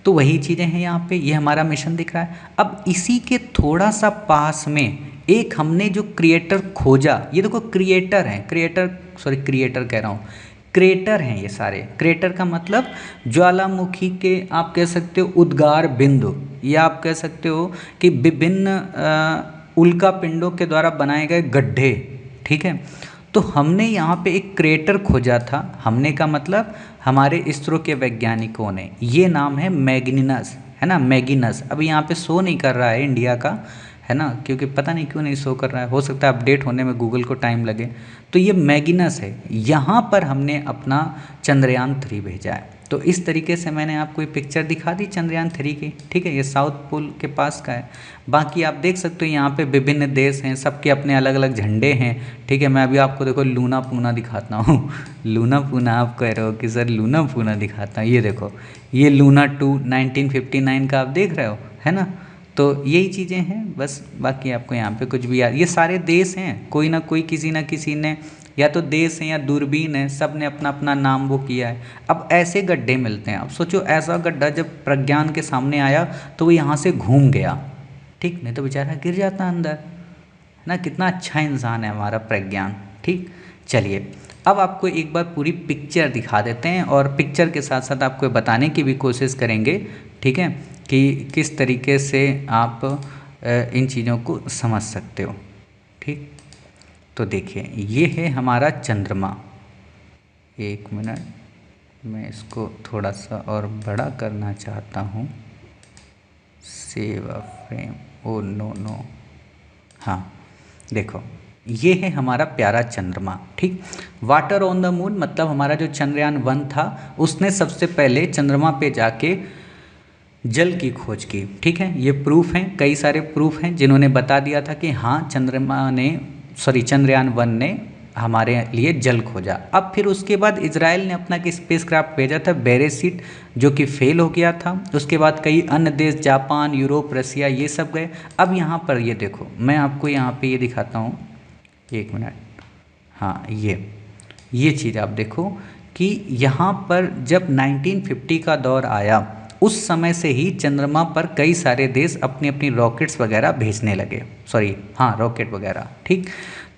[SPEAKER 1] तो वही चीज़ें हैं यहाँ पे, ये हमारा मिशन दिख रहा है। अब इसी के थोड़ा सा पास में एक हमने जो क्रिएटर खोजा, ये देखो क्रिएटर हैं, क्रिएटर कह रहा हूँ, क्रेटर हैं ये सारे। क्रेटर का मतलब ज्वालामुखी के आप कह सकते हो उद्गार बिंदु, या आप कह सकते हो कि विभिन्न उल्का पिंडों के द्वारा बनाए गए गड्ढे, ठीक है। तो हमने यहाँ पे एक क्रेटर खोजा था, हमने का मतलब हमारे इसरो के वैज्ञानिकों ने, ये नाम है मैग्निनस, है ना, मैगिनस। अभी यहाँ पे शो नहीं कर रहा है इंडिया का, है ना, क्योंकि पता नहीं क्यों नहीं शो कर रहा है, हो सकता है अपडेट होने में गूगल को टाइम लगे। तो ये मैगिनस है, यहाँ पर हमने अपना चंद्रयान 3 भेजा है। तो इस तरीके से मैंने आपको ये पिक्चर दिखा दी चंद्रयान 3 की, ठीक है। ये साउथ पोल के पास का है। बाकी आप देख सकते हो यहाँ पे विभिन्न देश हैं, सबके अपने अलग अलग झंडे हैं, ठीक है। मैं अभी आपको देखो लूना पूना दिखाता हूँ लूना पूना, आप कह रहे हो कि सर लूना पूना दिखाता हूँ, ये देखो, ये लूना 2 1959 का आप देख रहे हो, है ना। तो यही चीज़ें हैं बस। बाकी आपको यहाँ पे कुछ भी याद, ये सारे देश हैं, कोई ना कोई किसी ना किसी ने, या तो देश है या दूरबीन है, सब ने अपना अपना नाम वो किया है। अब ऐसे गड्ढे मिलते हैं, अब सोचो ऐसा गड्ढा जब प्रज्ञान के सामने आया तो वो यहाँ से घूम गया, ठीक, नहीं तो बेचारा गिर जाता अंदर, है ना। कितना अच्छा इंसान है हमारा प्रज्ञान, ठीक। चलिए अब आपको एक बार पूरी पिक्चर दिखा देते हैं, और पिक्चर के साथ साथ आपको बताने की भी कोशिश करेंगे, ठीक है, कि किस तरीके से आप इन चीज़ों को समझ सकते हो, ठीक। तो देखिए ये है हमारा चंद्रमा, एक मिनट, मैं इसको थोड़ा सा और बड़ा करना चाहता हूँ, save a frame, oh no no, हाँ देखो ये है हमारा प्यारा चंद्रमा, ठीक। वाटर ऑन द मून मतलब हमारा जो चंद्रयान 1 था उसने सबसे पहले चंद्रमा पे जाके जल की खोज की, ठीक है। ये प्रूफ हैं, कई सारे प्रूफ हैं जिन्होंने बता दिया था कि हाँ चंद्रयान 1 ने हमारे लिए जल खोजा। अब फिर उसके बाद इजराइल ने अपना एक स्पेसक्राफ्ट भेजा था बेरेसिट, जो कि फेल हो गया था। उसके बाद कई अन्य देश, जापान, यूरोप, रसिया, ये सब गए। अब यहाँ पर ये देखो, मैं आपको यहाँ पे ये दिखाता हूँ, एक मिनट, हाँ ये चीज़ आप देखो कि यहाँ पर जब 1950 का दौर आया, उस समय से ही चंद्रमा पर कई सारे देश अपनी अपनी रॉकेट्स वगैरह भेजने लगे, रॉकेट वगैरह, ठीक।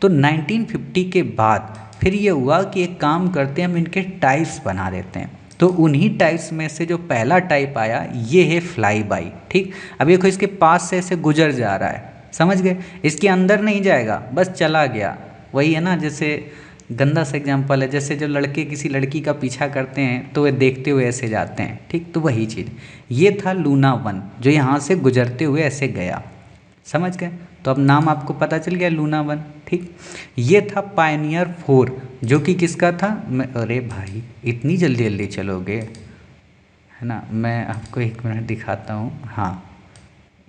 [SPEAKER 1] तो 1950 के बाद फिर ये हुआ कि एक काम करते हैं, हम इनके टाइप्स बना देते हैं। तो उन्हीं टाइप्स में से जो पहला टाइप आया ये है फ्लाई बाई, ठीक। अब देखो इसके पास से ऐसे गुजर जा रहा है, समझ गए, इसके अंदर नहीं जाएगा, बस चला गया। वही है ना, जैसे गंदा सा एग्जाम्पल है, जैसे जो लड़के किसी लड़की का पीछा करते हैं तो वे देखते हुए ऐसे जाते हैं, ठीक। तो वही चीज़, ये था लूना 1 जो यहाँ से गुजरते हुए ऐसे गया, समझ गए। तो अब नाम आपको पता चल गया, लूना 1, ठीक। ये था पायनियर 4 जो कि किसका था, अरे भाई इतनी जल्दी जल्दी चलोगे, है ना। मैं आपको एक मिनट दिखाता हूँ, हाँ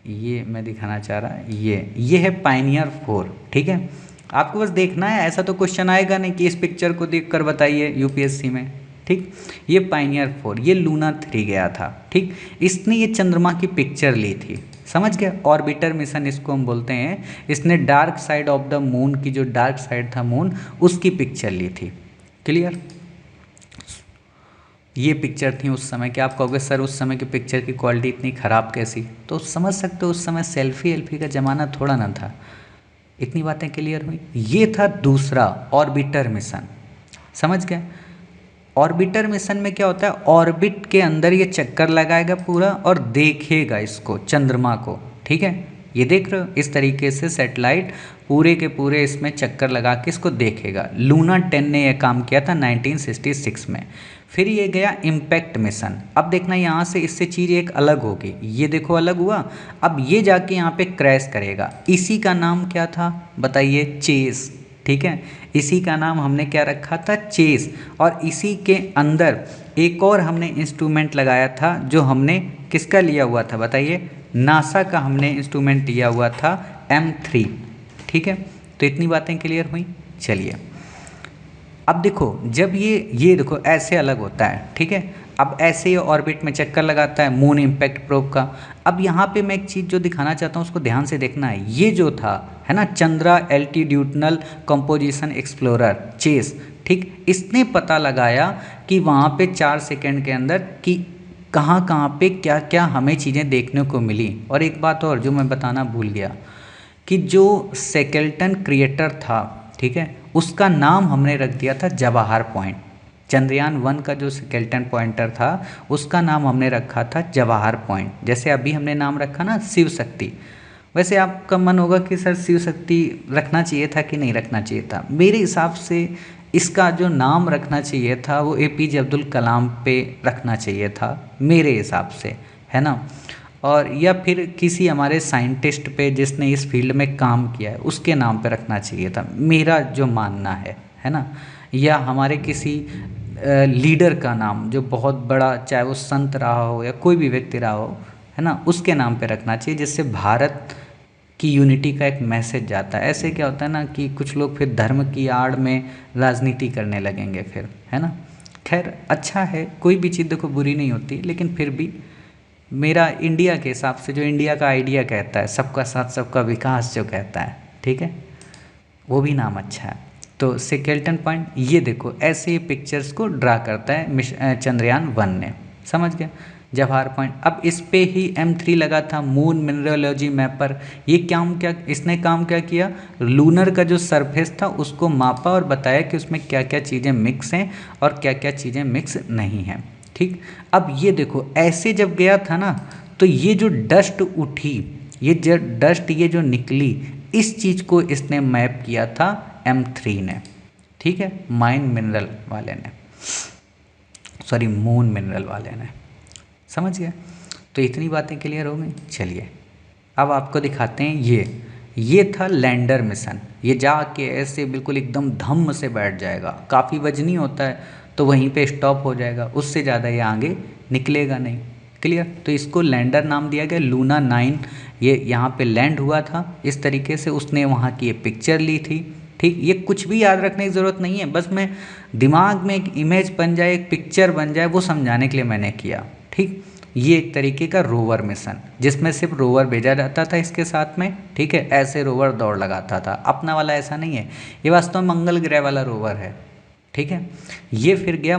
[SPEAKER 1] ये मैं दिखाना चाह रहा, ये है पायनियर 4, ठीक है। आपको बस देखना है, ऐसा तो क्वेश्चन आएगा नहीं कि इस पिक्चर को देखकर बताइए यूपीएससी में, ठीक। ये पायनियर 4, ये लूना 3 गया था, ठीक। इसने ये चंद्रमा की पिक्चर ली थी, समझ गया। ऑर्बिटर मिशन इसको हम बोलते हैं। इसने dark side of the moon की, जो डार्क साइड था मून, उसकी पिक्चर ली थी, क्लियर। ये पिक्चर थी उस समय। क्या आप कहोगे सर उस समय की पिक्चर की क्वालिटी इतनी ख़राब कैसी? तो समझ सकते हो उस समय सेल्फी एल्फी का ज़माना थोड़ा ना था। इतनी बातें क्लियर हुई। ये था दूसरा ऑर्बिटर मिशन, समझ गए? ऑर्बिटर मिशन में क्या होता है, ऑर्बिट के अंदर ये चक्कर लगाएगा पूरा और देखेगा इसको, चंद्रमा को, ठीक है। ये देख रहे हो, इस तरीके से सैटेलाइट पूरे के पूरे इसमें चक्कर लगा के इसको देखेगा। लूना 10 ने यह काम किया था 1966 में। फिर ये गया इम्पैक्ट मिशन। अब देखना यहाँ से इससे चीज़ एक अलग होगी, ये देखो अलग हुआ। अब ये जाके यहाँ पे क्रैश करेगा। इसी का नाम क्या था बताइए? चेस, ठीक है। इसी का नाम हमने क्या रखा था? चेस। और इसी के अंदर एक और हमने इंस्ट्रूमेंट लगाया था, जो हमने किसका लिया हुआ था बताइए? नासा का हमने इंस्ट्रूमेंट लिया हुआ था M3, ठीक है। तो इतनी बातें क्लियर हुई। चलिए अब देखो, जब ये देखो ऐसे अलग होता है, ठीक है। अब ऐसे ही ऑर्बिट में चक्कर लगाता है मून इम्पैक्ट प्रोब का। अब यहाँ पे मैं एक चीज़ जो दिखाना चाहता हूँ उसको ध्यान से देखना है। ये जो था है ना, Chandra altitudinal composition explorer CHACE, ठीक, इसने पता लगाया कि वहाँ पे 4 सेकेंड के अंदर कि कहाँ कहाँ पे क्या क्या हमें चीज़ें देखने को मिली। और एक बात और जो मैं बताना भूल गया, कि जो सेकेल्टन क्रिएटर था, ठीक है, उसका नाम हमने रख दिया था जवाहर पॉइंट। चंद्रयान 1 का जो स्केल्टन पॉइंटर था उसका नाम हमने रखा था जवाहर पॉइंट। जैसे अभी हमने नाम रखा ना शिव शक्ति। वैसे आपका मन होगा कि सर शिव शक्ति रखना चाहिए था कि नहीं रखना चाहिए था? मेरे हिसाब से इसका जो नाम रखना चाहिए था वो APJ अब्दुल कलाम पे रखना चाहिए था मेरे हिसाब से, है ना। और या फिर किसी हमारे साइंटिस्ट पे जिसने इस फील्ड में काम किया है उसके नाम पे रखना चाहिए था, मेरा जो मानना है ना। या हमारे किसी लीडर का नाम जो बहुत बड़ा, चाहे वो संत रहा हो या कोई भी व्यक्ति रहा हो, है ना, उसके नाम पे रखना चाहिए, जिससे भारत की यूनिटी का एक मैसेज जाता है। ऐसे क्या होता है ना कि कुछ लोग फिर धर्म की आड़ में राजनीति करने लगेंगे फिर, है ना। खैर अच्छा है, कोई भी चीज़ देखो बुरी नहीं होती, लेकिन फिर भी मेरा इंडिया के हिसाब से जो इंडिया का आइडिया कहता है, सबका साथ सबका विकास जो कहता है, ठीक है, वो भी नाम अच्छा है। तो सेकेल्टन पॉइंट ये देखो ऐसे ही पिक्चर्स को ड्रा करता है चंद्रयान 1 ने, समझ गया। जवाहर पॉइंट। अब इस पे ही M3 लगा था मून मिनरोलॉजी मैपर। ये इसने काम क्या किया? लूनर का जो सरफेस था उसको मापा और बताया कि उसमें क्या क्या चीज़ें मिक्स हैं और क्या क्या चीज़ें मिक्स नहीं हैं, ठीक। अब ये देखो ऐसे जब गया था ना, तो ये जो डस्ट उठी, ये जो डस्ट ये जो निकली, इस चीज़ को इसने मैप किया था M3 ने, ठीक है, माइन मिनरल वाले ने, सॉरी मून मिनरल वाले ने, समझ गए। तो इतनी बातें क्लियर हो गई। चलिए अब आपको दिखाते हैं ये था लैंडर मिशन। ये जाके ऐसे बिल्कुल एकदम धम्म से बैठ जाएगा, काफ़ी वजनी होता है तो वहीं पे स्टॉप हो जाएगा, उससे ज़्यादा ये आगे निकलेगा नहीं। क्लियर। तो इसको लैंडर नाम दिया गया। लूना 9 ये यहाँ पे लैंड हुआ था, इस तरीके से उसने वहाँ की ये पिक्चर ली थी, ठीक। ये कुछ भी याद रखने की ज़रूरत नहीं है, बस मैं दिमाग में एक इमेज बन जाए, एक पिक्चर बन जाए, वो समझाने के लिए मैंने किया, ठीक। ये एक तरीके का रोवर मिशन, जिसमें सिर्फ रोवर भेजा जाता था इसके साथ में, ठीक है। ऐसे रोवर दौड़ लगाता था, अपना वाला ऐसा नहीं है, ये वास्तव में मंगल ग्रह वाला रोवर है, ठीक है। ये फिर गया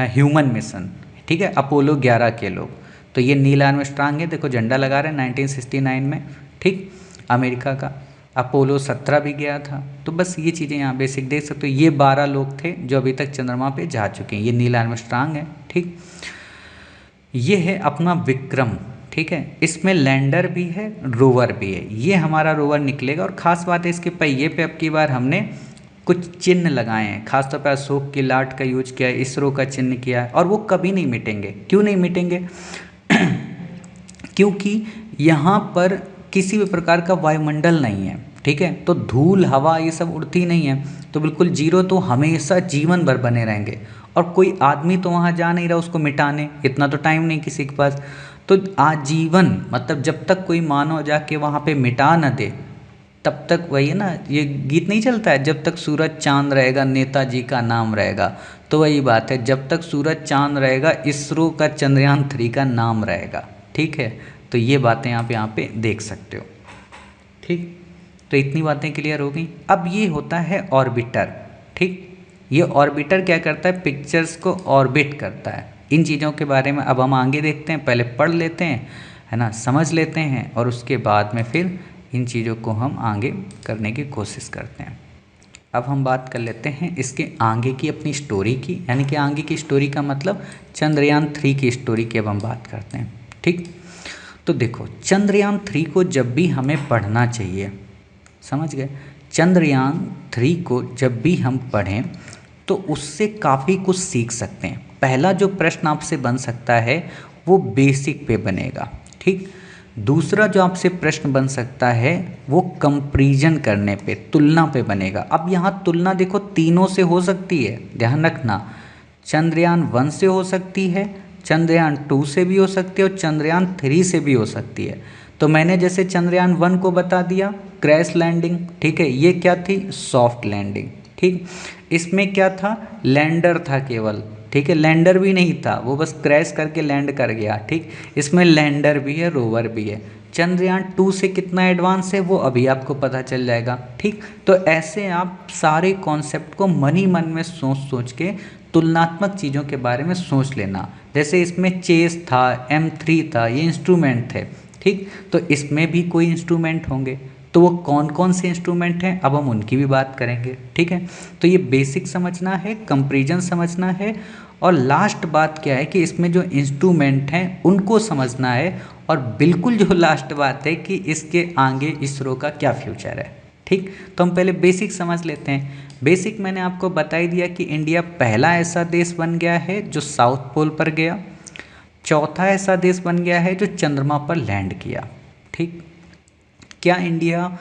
[SPEAKER 1] ह्यूमन मिशन, ठीक है, अपोलो 11 के लोग। तो ये नील आर्मस्ट्रांग है, देखो झंडा लगा रहे हैं 1969 में, ठीक, अमेरिका का। अपोलो 17 भी गया था। तो बस ये चीज़ें यहाँ बेसिक देख सकते हो। ये 12 लोग थे जो अभी तक चंद्रमा पे जा चुके हैं। ये नील आर्मस्ट्रांग है, ठीक। ये है अपना विक्रम, ठीक है, इसमें लैंडर भी है रोवर भी है। ये हमारा रोवर निकलेगा और ख़ास बात है इसके पहिए पे अब की बार हमने कुछ चिन्ह लगाए हैं, खासतौर पर अशोक की लाट का यूज किया है, इसरो का चिन्ह किया है, और वो कभी नहीं मिटेंगे। क्यों नहीं मिटेंगे? क्योंकि यहाँ पर किसी भी प्रकार का वायुमंडल नहीं है, ठीक है, तो धूल हवा ये सब उड़ती नहीं है, तो बिल्कुल जीरो तो हमेशा जीवन भर बने रहेंगे। और कोई आदमी तो वहाँ जा नहीं रहा उसको मिटाने, इतना तो टाइम नहीं किसी के पास। तो आजीवन मतलब जब तक कोई मानव जाके वहाँ पे मिटा न दे तब तक, वही है ना, ये गीत नहीं चलता है, जब तक सूरज चांद रहेगा नेताजी का नाम रहेगा। तो वही बात है, जब तक सूरज चांद रहेगा इसरो का चंद्रयान 3 का नाम रहेगा, ठीक है। तो ये बातें आप यहाँ पे देख सकते हो, ठीक। तो इतनी बातें क्लियर हो गई। अब ये होता है ऑर्बिटर, ठीक। ये ऑर्बिटर क्या करता है, पिक्चर्स को ऑर्बिट करता है। इन चीज़ों के बारे में अब हम आगे देखते हैं, पहले पढ़ लेते हैं, है ना, समझ लेते हैं, और उसके बाद में फिर इन चीज़ों को हम आगे करने की कोशिश करते हैं। अब हम बात कर लेते हैं इसके आगे की अपनी स्टोरी की, यानी कि आगे की स्टोरी का मतलब चंद्रयान 3 की स्टोरी की अब हम बात करते हैं। ठीक, तो देखो चंद्रयान 3 को जब भी हमें पढ़ना चाहिए, समझ गए, चंद्रयान 3 को जब भी हम पढ़ें तो उससे काफ़ी कुछ सीख सकते हैं। पहला जो प्रश्न आपसे बन सकता है वो बेसिक पे बनेगा। ठीक, दूसरा जो आपसे प्रश्न बन सकता है वो कंपैरिजन करने पे, तुलना पे बनेगा। अब यहाँ तुलना देखो तीनों से हो सकती है, ध्यान रखना, चंद्रयान 1 से हो सकती है, चंद्रयान 2 से भी हो सकती है और चंद्रयान 3 से भी हो सकती है। तो मैंने जैसे चंद्रयान 1 को बता दिया क्रैश लैंडिंग, ठीक है, ये क्या थी, सॉफ्ट लैंडिंग। ठीक, इसमें क्या था, लैंडर था केवल, ठीक है, लैंडर भी नहीं था, वो बस क्रैश करके लैंड कर गया। ठीक, इसमें लैंडर भी है, रोवर भी है। चंद्रयान 2 से कितना एडवांस है वो अभी आपको पता चल जाएगा। ठीक, तो ऐसे आप सारे कॉन्सेप्ट को मन ही मन में सोच सोच के तुलनात्मक चीज़ों के बारे में सोच लेना। जैसे इसमें चेस था, M3 था, ये इंस्ट्रूमेंट थे। ठीक, तो इसमें भी कोई इंस्ट्रूमेंट होंगे, तो वो कौन कौन से इंस्ट्रूमेंट हैं अब हम उनकी भी बात करेंगे। ठीक है, तो ये बेसिक समझना है, कंपैरिजन समझना है, और लास्ट बात क्या है कि इसमें जो इंस्ट्रूमेंट हैं उनको समझना है, और बिल्कुल जो लास्ट बात है कि इसके आगे इसरो का क्या फ्यूचर है। ठीक, तो हम पहले बेसिक समझ लेते हैं। बेसिक मैंने आपको बता ही दिया कि इंडिया पहला ऐसा देश बन गया है जो साउथ पोल पर गया, चौथा ऐसा देश बन गया है जो चंद्रमा पर लैंड किया। ठीक, क्या इंडिया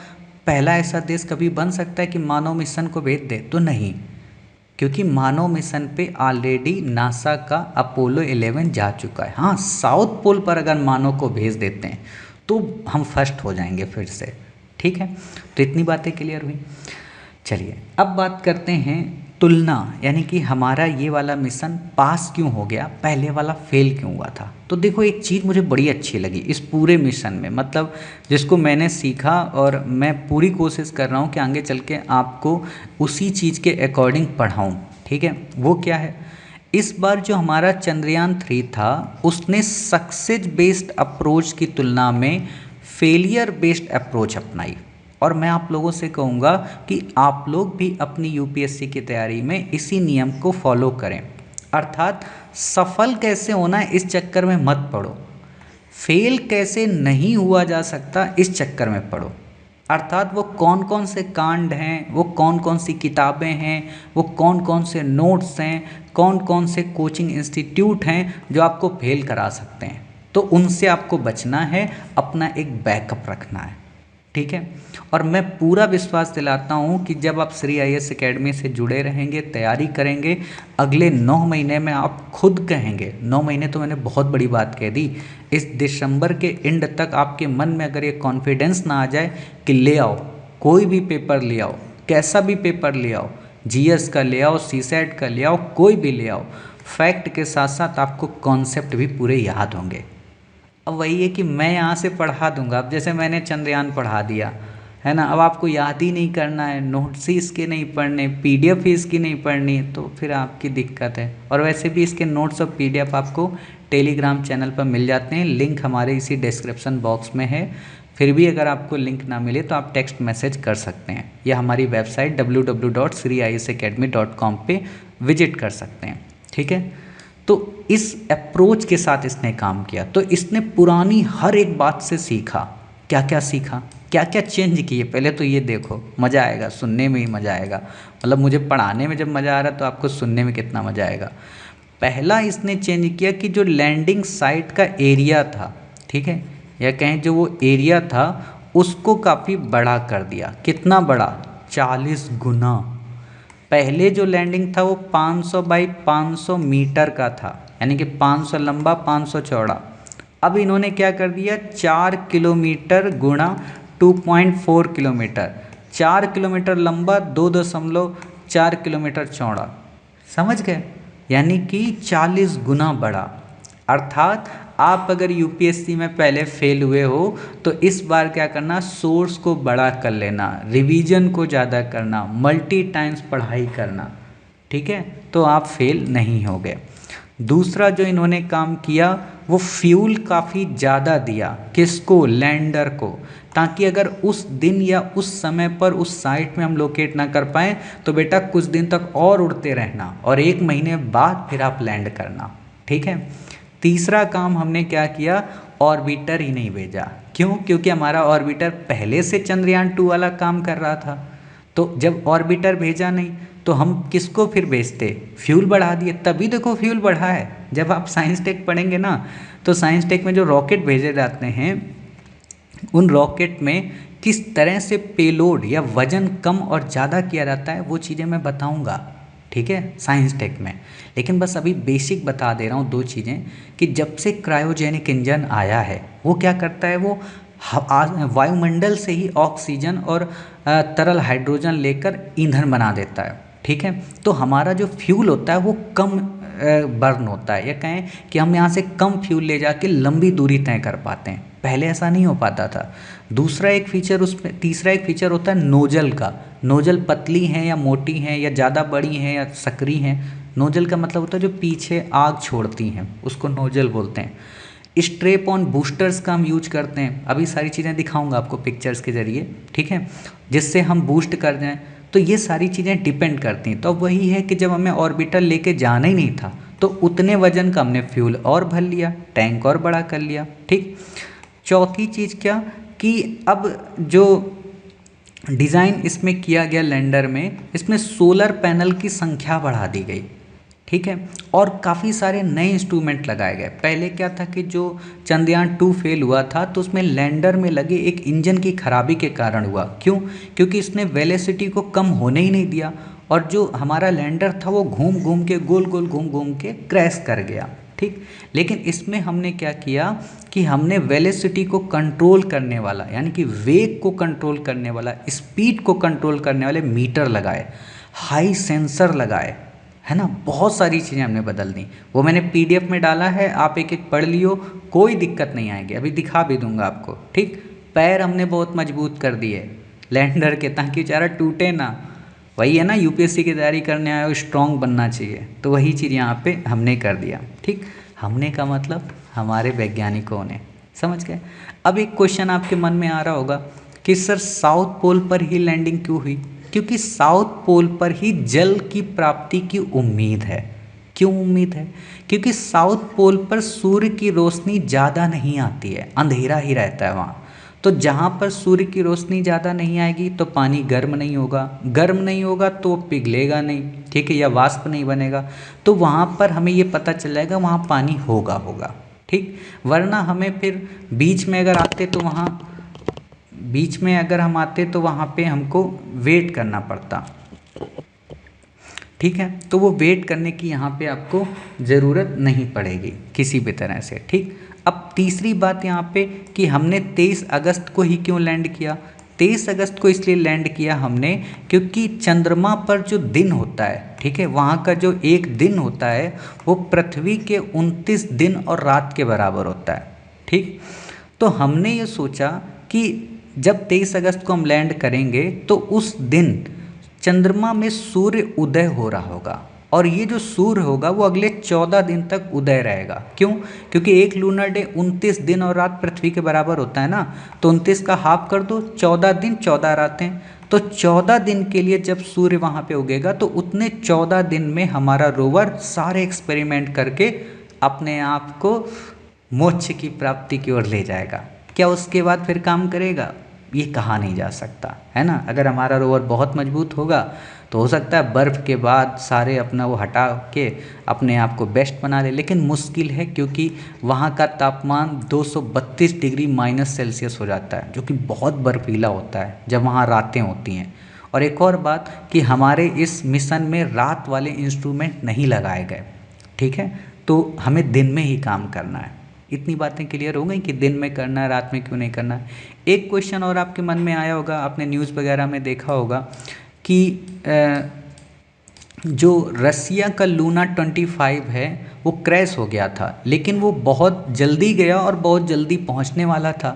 [SPEAKER 1] पहला ऐसा देश कभी बन सकता है कि मानव मिशन को भेज दे, तो नहीं, क्योंकि मानव मिशन पे ऑलरेडी नासा का अपोलो 11 जा चुका है। हाँ, साउथ पोल पर अगर मानव को भेज देते हैं तो हम फर्स्ट हो जाएंगे फिर से। ठीक है, तो इतनी बातें क्लियर हुई। चलिए अब बात करते हैं तुलना, यानी कि हमारा ये वाला मिशन पास क्यों हो गया, पहले वाला फेल क्यों हुआ था। तो देखो एक चीज़ मुझे बड़ी अच्छी लगी इस पूरे मिशन में, मतलब जिसको मैंने सीखा, और मैं पूरी कोशिश कर रहा हूँ कि आगे चल के आपको उसी चीज़ के अकॉर्डिंग पढ़ाऊँ। ठीक है, वो क्या है, इस बार जो हमारा चंद्रयान 3 था उसने सक्सेस बेस्ड अप्रोच की तुलना में फेलियर बेस्ड अप्रोच अपनाई। और मैं आप लोगों से कहूँगा कि आप लोग भी अपनी यूपीएससी की तैयारी में इसी नियम को फॉलो करें, अर्थात सफल कैसे होना है इस चक्कर में मत पढ़ो, फेल कैसे नहीं हुआ जा सकता इस चक्कर में पढ़ो। अर्थात वो कौन कौन से कांड हैं, वो कौन कौन सी किताबें हैं, वो कौन कौन से नोट्स हैं, कौन कौन से कोचिंग इंस्टीट्यूट हैं जो आपको फेल करा सकते हैं, तो उनसे आपको बचना है, अपना एक बैकअप रखना है। ठीक है, और मैं पूरा विश्वास दिलाता हूँ कि जब आप श्री IAS एकेडमी से जुड़े रहेंगे, तैयारी करेंगे, अगले 9 महीने में आप खुद कहेंगे, 9 महीने तो मैंने बहुत बड़ी बात कह दी, इस दिसंबर के एंड तक आपके मन में अगर ये कॉन्फिडेंस ना आ जाए कि ले आओ, कोई भी पेपर ले आओ, कैसा भी पेपर ले आओ, GS का ले आओ, CSAT का ले आओ, कोई भी ले आओ, फैक्ट के साथ साथ आपको कॉन्सेप्ट भी पूरे याद होंगे। अब वही है कि मैं यहाँ से पढ़ा दूंगा, अब जैसे मैंने चंद्रयान पढ़ा दिया है ना, अब आपको याद ही नहीं करना है, नोट्स ही इसके नहीं पढ़ने, PDF ही इसकी नहीं पढ़नी, तो फिर आपकी दिक्कत है। और वैसे भी इसके नोट्स और PDF आपको टेलीग्राम चैनल पर मिल जाते हैं, लिंक हमारे इसी डिस्क्रिप्शन बॉक्स में है। फिर भी अगर आपको लिंक ना मिले तो आप टेक्स्ट मैसेज कर सकते हैं, या हमारी वेबसाइट www.sriisacademy.com पे विजिट कर सकते हैं। ठीक है, तो इस अप्रोच के साथ इसने काम किया, तो इसने पुरानी हर एक बात से सीखा। क्या क्या सीखा, क्या क्या चेंज किए, पहले तो ये देखो, मज़ा आएगा, सुनने में ही मज़ा आएगा, मतलब मुझे पढ़ाने में जब मज़ा आ रहा है तो आपको सुनने में कितना मज़ा आएगा। पहला इसने चेंज किया कि जो लैंडिंग साइट का एरिया था, ठीक है, या कहें जो वो एरिया था उसको काफ़ी बड़ा कर दिया। कितना बड़ा, 40 गुना। पहले जो लैंडिंग था वो 500 बाई 500 मीटर का था, यानी कि 500 लंबा 500 चौड़ा। अब इन्होंने क्या कर दिया, 4 किलोमीटर गुणा 2.4 किलोमीटर, 4 किलोमीटर लंबा, 2.4 किलोमीटर चौड़ा, समझ गए, यानी कि 40 गुना बड़ा। अर्थात आप अगर यूपीएससी में पहले फेल हुए हो तो इस बार क्या करना, सोर्स को बड़ा कर लेना, रिवीजन को ज़्यादा करना, मल्टी टाइम्स पढ़ाई करना। ठीक है, तो आप फेल नहीं हो गए। दूसरा जो इन्होंने काम किया वो फ्यूल काफ़ी ज़्यादा दिया, किसको, लैंडर को, ताकि अगर उस दिन या उस समय पर उस साइट में हम लोकेट ना कर पाएँ तो बेटा कुछ दिन तक और उड़ते रहना और 1 महीने बाद फिर आप लैंड करना। ठीक है। तीसरा काम हमने क्या किया, ऑर्बिटर ही नहीं भेजा। क्यों? क्योंकि हमारा ऑर्बिटर पहले से चंद्रयान 2 वाला काम कर रहा था, तो जब ऑर्बिटर भेजा नहीं तो हम किसको फिर भेजते, फ्यूल बढ़ा दिए। तभी देखो फ्यूल बढ़ा है। जब आप साइंस टेक पढ़ेंगे ना तो साइंस टेक में जो रॉकेट भेजे जाते हैं उन रॉकेट में किस तरह से पेलोड या वजन कम और ज़्यादा किया जाता है वो चीज़ें मैं बताऊंगा, ठीक है, साइंस टेक में। लेकिन बस अभी बेसिक बता दे रहा हूँ 2 चीज़ें कि जब से क्रायोजेनिक इंजन आया है वो क्या करता है, वो वायुमंडल से ही ऑक्सीजन और तरल हाइड्रोजन लेकर ईंधन बना देता है। ठीक है, तो हमारा जो फ्यूल होता है वो कम बर्न होता है, या कहें कि हम यहाँ से कम फ्यूल ले जाके लंबी दूरी तय कर पाते हैं। पहले ऐसा नहीं हो पाता था। दूसरा एक फीचर उसमें, तीसरा एक फीचर होता है नोजल का। नोजल पतली हैं या मोटी हैं या ज़्यादा बड़ी हैं या सकरी हैं। नोजल का मतलब होता है जो पीछे आग छोड़ती हैं, उसको नोजल बोलते हैं। स्ट्रेप ऑन बूस्टर्स का हम यूज करते हैं, अभी सारी चीज़ें दिखाऊंगा आपको पिक्चर्स के ज़रिए, ठीक है, जिससे हम बूस्ट कर दें। तो ये सारी चीज़ें डिपेंड करती हैं। तो अब वही है कि जब हमें ऑर्बिटर लेके जाना ही नहीं था तो उतने वजन का हमने फ्यूल और भर लिया, टैंक और बड़ा कर लिया। ठीक। चौथी चीज़ क्या कि अब जो डिज़ाइन इसमें किया गया लैंडर में, इसमें सोलर पैनल की संख्या बढ़ा दी गई। ठीक है, और काफ़ी सारे नए इंस्ट्रूमेंट लगाए गए। पहले क्या था कि जो चंद्रयान 2 फेल हुआ था तो उसमें लैंडर में लगे एक इंजन की खराबी के कारण हुआ। क्यों? क्योंकि इसने वेलोसिटी को कम होने ही नहीं दिया और जो हमारा लैंडर था वो घूम घूम के गोल गोल घूम घूम के क्रैश कर गया। ठीक। लेकिन इसमें हमने क्या किया कि हमने वेलोसिटी को कंट्रोल करने वाला, यानी कि वेग को कंट्रोल करने वाला, स्पीड को कंट्रोल करने वाले मीटर लगाए, हाई सेंसर लगाए, है ना, बहुत सारी चीज़ें हमने बदल दी। वो मैंने पीडीएफ में डाला है, आप एक एक पढ़ लियो, कोई दिक्कत नहीं आएगी, अभी दिखा भी दूंगा आपको। ठीक। पैर हमने बहुत मजबूत कर दिए लैंडर के, ताकि बेचारा टूटे ना। वही है ना, यूपीएससी की तैयारी करने आए हो, स्ट्रॉन्ग बनना चाहिए, तो वही चीज़ यहाँ पे हमने कर दिया। ठीक। हमने का मतलब हमारे वैज्ञानिकों ने, समझ गए। अब एक क्वेश्चन आपके मन में आ रहा होगा कि सर साउथ पोल पर ही लैंडिंग क्यों हुई? क्योंकि साउथ पोल पर ही जल की प्राप्ति की उम्मीद है। क्यों उम्मीद है? क्योंकि साउथ पोल पर सूर्य की रोशनी ज़्यादा नहीं आती है, अंधेरा ही रहता है वहाँ। तो जहाँ पर सूर्य की रोशनी ज़्यादा नहीं आएगी तो पानी गर्म नहीं होगा, गर्म नहीं होगा तो पिघलेगा नहीं, ठीक है, या वाष्प नहीं बनेगा, तो वहाँ पर हमें ये पता चल जाएगा वहाँ पानी होगा। ठीक। वरना हमें फिर बीच में अगर आते तो वहाँ पे हमको वेट करना पड़ता। ठीक है, तो वो वेट करने की यहाँ पे आपको ज़रूरत नहीं पड़ेगी किसी भी तरह से। ठीक। अब तीसरी बात यहाँ पे कि हमने 23 अगस्त को ही क्यों लैंड किया? 23 अगस्त को इसलिए लैंड किया हमने क्योंकि चंद्रमा पर जो दिन होता है, ठीक है, वहाँ का जो एक दिन होता है वो पृथ्वी के 29 दिन और रात के बराबर होता है। ठीक। तो हमने ये सोचा कि जब 23 अगस्त को हम लैंड करेंगे तो उस दिन चंद्रमा में सूर्य उदय हो रहा होगा, और ये जो सूर्य होगा वो अगले 14 दिन तक उदय रहेगा। क्यों? क्योंकि एक लूनर डे 29 दिन और रात पृथ्वी के बराबर होता है ना, तो 29 का हाफ कर दो, 14 दिन 14 रातें, तो 14 दिन के लिए जब सूर्य वहाँ पे उगेगा तो उतने 14 दिन में हमारा रोवर सारे एक्सपेरिमेंट करके अपने आप को मोक्ष की प्राप्ति की ओर ले जाएगा। क्या उसके बाद फिर काम करेगा? ये कहा नहीं जा सकता, है ना। अगर हमारा रोवर बहुत मजबूत होगा तो हो सकता है बर्फ़ के बाद सारे अपना वो हटा के अपने आप को बेस्ट बना ले, लेकिन मुश्किल है क्योंकि वहाँ का तापमान 232 डिग्री माइनस सेल्सियस हो जाता है, जो कि बहुत बर्फीला होता है जब वहाँ रातें होती हैं। और एक और बात कि हमारे इस मिशन में रात वाले इंस्ट्रूमेंट नहीं लगाए गए, ठीक है, तो हमें दिन में ही काम करना है। इतनी बातें क्लियर हो गई कि दिन में करना है, रात में क्यों नहीं करना है। एक क्वेश्चन और आपके मन में आया होगा, आपने न्यूज़ वगैरह में देखा होगा कि जो रसिया का लूना 25 है वो क्रैश हो गया था, लेकिन वो बहुत जल्दी गया और बहुत जल्दी पहुंचने वाला था,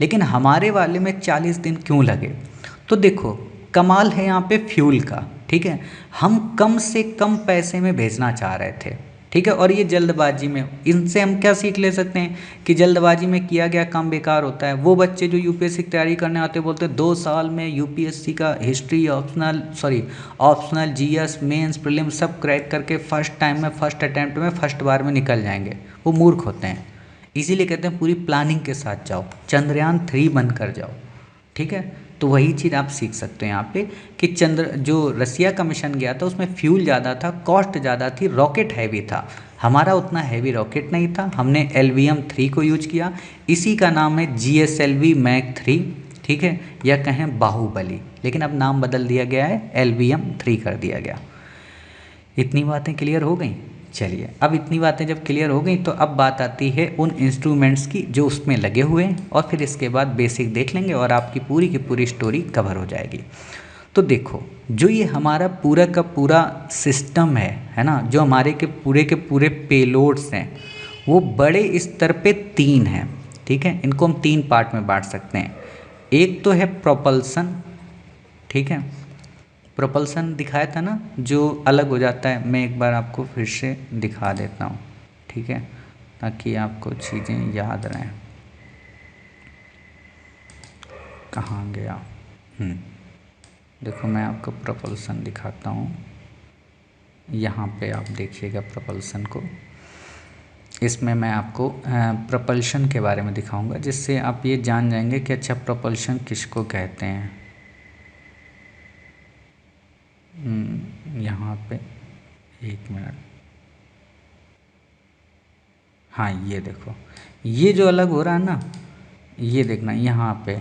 [SPEAKER 1] लेकिन हमारे वाले में 40 दिन क्यों लगे? तो देखो कमाल है यहाँ पे फ्यूल का, ठीक है, हम कम से कम पैसे में भेजना चाह रहे थे, ठीक है। और ये जल्दबाजी में, इनसे हम क्या सीख ले सकते हैं कि जल्दबाजी में किया गया काम बेकार होता है। वो बच्चे जो यूपीएससी की तैयारी करने आते बोलते 2 साल में यूपीएससी का history optional GS mains prelim सब क्रैक करके फर्स्ट टाइम में, फर्स्ट अटैम्प्ट में, फर्स्ट बार में निकल जाएंगे। वो मूर्ख होते हैं। इसीलिए कहते हैं पूरी प्लानिंग के साथ जाओ, चंद्रयान 3 बन कर जाओ, ठीक है। तो वही चीज़ आप सीख सकते हैं यहाँ पे कि जो रसिया का मिशन गया था उसमें फ्यूल ज़्यादा था, कॉस्ट ज़्यादा थी, रॉकेट हैवी था। हमारा उतना हैवी रॉकेट नहीं था, हमने LVM-3 को यूज किया। इसी का नाम है GSLV Mk 3, ठीक है, या कहें बाहुबली, लेकिन अब नाम बदल दिया गया है, LVM-3 कर दिया गया। इतनी बातें क्लियर हो गई। चलिए, अब इतनी बातें जब क्लियर हो गई तो अब बात आती है उन इंस्ट्रूमेंट्स की जो उसमें लगे हुए हैं, और फिर इसके बाद बेसिक देख लेंगे और आपकी पूरी की पूरी स्टोरी कवर हो जाएगी। तो देखो, जो ये हमारा पूरा का पूरा सिस्टम है ना, जो हमारे के पूरे पेलोड्स हैं, वो बड़े स्तर पे 3 हैं, ठीक है। इनको हम 3 पार्ट में बांट सकते हैं। एक तो है प्रोपल्सन, ठीक है, प्रोपल्सन दिखाया था ना जो अलग हो जाता है। मैं एक बार आपको फिर से दिखा देता हूँ, ठीक है, ताकि आपको चीज़ें याद रहें। कहाँ गया? देखो, मैं आपको प्रोपल्सन दिखाता हूँ। यहाँ पे आप देखिएगा प्रोपल्सन को। इसमें मैं आपको प्रोपल्शन के बारे में दिखाऊंगा, जिससे आप ये जान जाएंगे कि अच्छा प्रोपल्शन किसको कहते हैं। यहाँ पे 1 मिनट, हाँ ये देखो, ये जो अलग हो रहा है ना, ये देखना यहाँ पे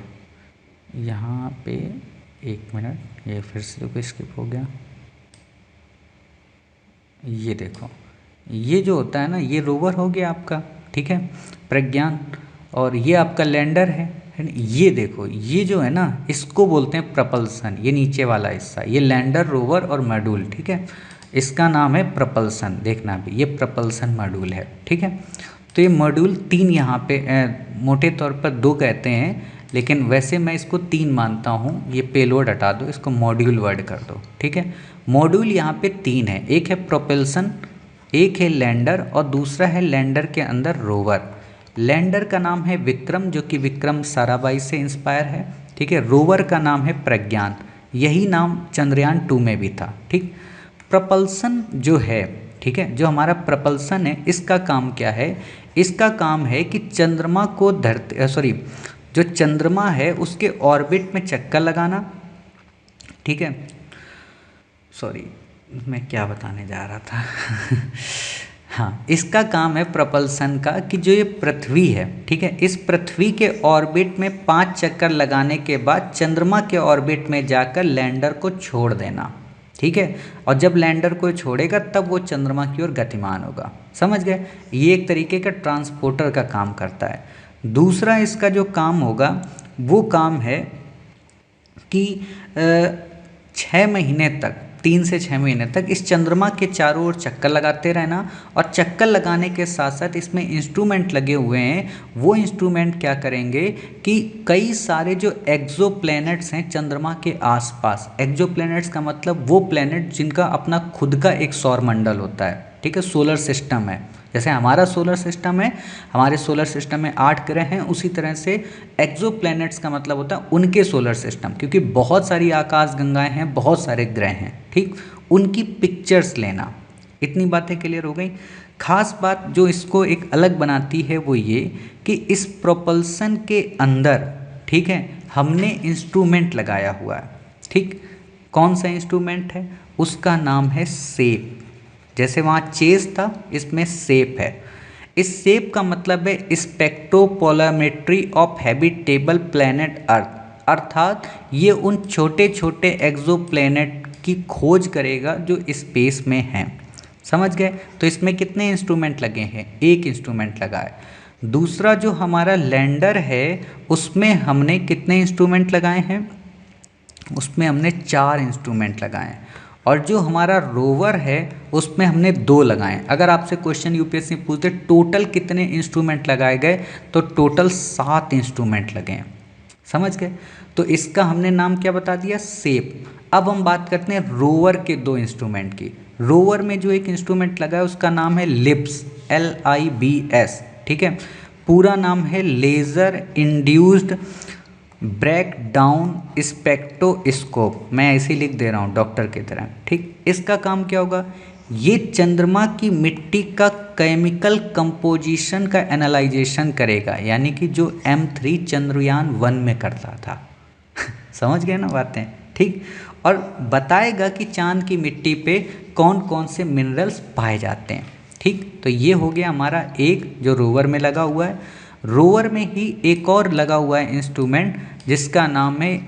[SPEAKER 1] 1 मिनट, ये फिर से तो स्किप हो गया। ये देखो, ये जो होता है ना, ये रोवर हो गया आपका, ठीक है, प्रज्ञान, और ये आपका लैंडर है। ये देखो, ये जो है ना, इसको बोलते हैं प्रपल्सन। ये नीचे वाला हिस्सा, ये लैंडर, रोवर और मॉड्यूल, ठीक है, इसका नाम है प्रपल्सन। देखना भी, ये प्रपल्सन मॉड्यूल है, ठीक है। तो ये मॉड्यूल 3 यहाँ पे मोटे तौर पर 2 कहते हैं, लेकिन वैसे मैं इसको 3 मानता हूँ। ये पेलोड हटा दो, इसको मॉड्यूल वर्ड कर दो, ठीक है। मॉड्यूल यहाँ पे 3 है, एक है प्रोपल्सन, एक है लैंडर, और दूसरा है लैंडर के अंदर रोवर। लैंडर का नाम है विक्रम, जो कि विक्रम साराभाई से इंस्पायर है, ठीक है। रोवर का नाम है प्रज्ञान, यही नाम चंद्रयान 2 में भी था, ठीक। प्रपल्सन जो है, ठीक है, जो हमारा प्रपल्सन है, इसका काम क्या है? इसका काम है कि चंद्रमा को जो चंद्रमा है उसके ऑर्बिट में चक्कर लगाना, ठीक है। मैं क्या बताने जा रहा था हाँ, इसका काम है प्रपल्सन का कि जो ये पृथ्वी है, ठीक है, इस पृथ्वी के ऑर्बिट में 5 चक्कर लगाने के बाद चंद्रमा के ऑर्बिट में जाकर लैंडर को छोड़ देना, ठीक है। और जब लैंडर को छोड़ेगा तब वो चंद्रमा की ओर गतिमान होगा। समझ गए? ये एक तरीके का ट्रांसपोर्टर का काम करता है। दूसरा इसका जो काम होगा वो काम है कि 6 महीने तक, 3 से 6 महीने तक इस चंद्रमा के चारों ओर चक्कर लगाते रहना। और चक्कर लगाने के साथ साथ इसमें इंस्ट्रूमेंट लगे हुए हैं। वो इंस्ट्रूमेंट क्या करेंगे कि कई सारे जो एक्सो प्लैनेट्स हैं चंद्रमा के आसपास, एक्सो प्लैनेट्स का मतलब वो प्लैनेट जिनका अपना खुद का एक सौर मंडल होता है, ठीक है, सोलर सिस्टम है। जैसे हमारा सोलर सिस्टम है, हमारे सोलर सिस्टम में 8 ग्रह हैं, उसी तरह से एक्सो प्लैनेट्स का मतलब होता है उनके सोलर सिस्टम, क्योंकि बहुत सारी आकाश गंगाएं हैं, बहुत सारे ग्रह हैं, ठीक, उनकी पिक्चर्स लेना। इतनी बातें क्लियर हो गई। खास बात जो इसको एक अलग बनाती है वो ये कि इस प्रोपल्सन के अंदर, ठीक है, हमने इंस्ट्रूमेंट लगाया हुआ है, ठीक। कौन सा इंस्ट्रूमेंट है? उसका नाम है सेप। जैसे वहाँ चेस था, इसमें सेप है। इस सेप का मतलब है स्पेक्ट्रोपोलरिमेट्री ऑफ हैबिटेबल प्लैनेट अर्थ, अर्थात ये उन छोटे छोटे एक्सो प्लैनेट की खोज करेगा जो स्पेस में हैं। समझ गए? तो इसमें कितने इंस्ट्रूमेंट लगे हैं? एक इंस्ट्रूमेंट लगा है। दूसरा जो हमारा लैंडर है उसमें हमने कितने इंस्ट्रूमेंट लगाए हैं? उसमें हमने 4 इंस्ट्रूमेंट लगाए हैं। और जो हमारा रोवर है उसमें हमने 2 लगाए। अगर आपसे क्वेश्चन यूपीएससी पूछते टोटल कितने इंस्ट्रूमेंट लगाए गए, तो टोटल 7 इंस्ट्रूमेंट लगे हैं। समझ गए। तो इसका हमने नाम क्या बता दिया, सेप। अब हम बात करते हैं रोवर के दो इंस्ट्रूमेंट की। रोवर में जो एक इंस्ट्रूमेंट लगा है उसका नाम है लिब्स, LIBS, ठीक है। पूरा नाम है laser induced breakdown spectroscope. मैं ऐसे ही लिख दे रहा हूँ डॉक्टर की तरह, ठीक। इसका काम क्या होगा, ये चंद्रमा की मिट्टी का केमिकल कंपोजिशन का एनालाइजेशन करेगा, यानी कि जो M3 चंद्रयान 1 में करता था समझ गए ना बातें, ठीक। और बताएगा कि चांद की मिट्टी पे कौन कौन से मिनरल्स पाए जाते हैं, ठीक। तो ये हो गया हमारा एक जो रोवर में लगा हुआ है। रोवर में ही एक और लगा हुआ है इंस्ट्रूमेंट जिसका नाम है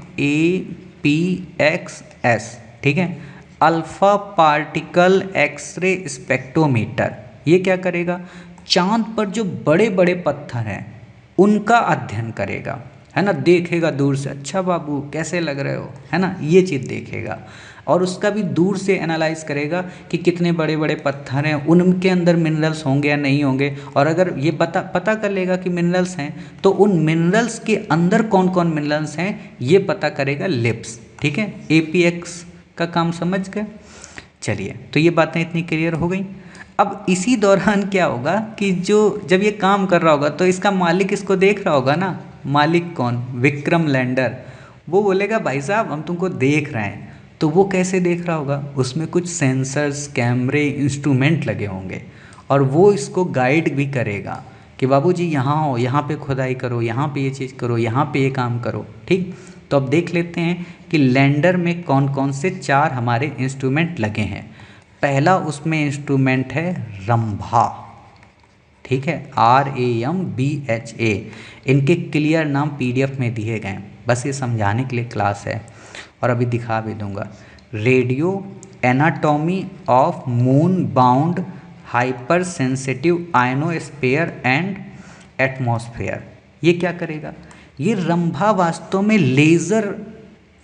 [SPEAKER 1] APXS, ठीक है, अल्फा पार्टिकल एक्सरे स्पेक्ट्रोमीटर। ये क्या करेगा, चांद पर जो बड़े बड़े पत्थर हैं उनका अध्ययन करेगा, है ना। देखेगा दूर से, अच्छा बाबू कैसे लग रहे हो, है ना, ये चीज़ देखेगा। और उसका भी दूर से एनालाइज करेगा कि कितने बड़े बड़े पत्थर हैं, उनके अंदर मिनरल्स होंगे या नहीं होंगे। और अगर ये पता कर लेगा कि मिनरल्स हैं तो उन मिनरल्स के अंदर कौन कौन मिनरल्स हैं ये पता करेगा लिप्स, ठीक है। APX का काम समझ गए। चलिए, तो ये बातें इतनी क्लियर हो गई। अब इसी दौरान क्या होगा कि जब ये काम कर रहा होगा तो इसका मालिक इसको देख रहा होगा ना। मालिक कौन, विक्रम लैंडर। वो बोलेगा भाई साहब हम तुमको देख रहे हैं। तो वो कैसे देख रहा होगा, उसमें कुछ सेंसर्स, कैमरे, इंस्ट्रूमेंट लगे होंगे और वो इसको गाइड भी करेगा कि बाबूजी यहाँ हो, यहाँ पे खुदाई करो, यहाँ पे ये चीज़ करो, यहाँ पे ये काम करो, ठीक। तो अब देख लेते हैं कि लैंडर में कौन कौन से 4 हमारे इंस्ट्रूमेंट लगे हैं। पहला उसमें इंस्ट्रूमेंट है रंभा, ठीक है, RAMBHA। इनके क्लियर नाम PDF में दिए गए हैं, बस ये समझाने के लिए क्लास है और अभी दिखा भी दूंगा। Radio anatomy of moon bound hyper sensitive ionosphere and atmosphere. ये क्या करेगा, ये रंभा वास्तव में लेज़र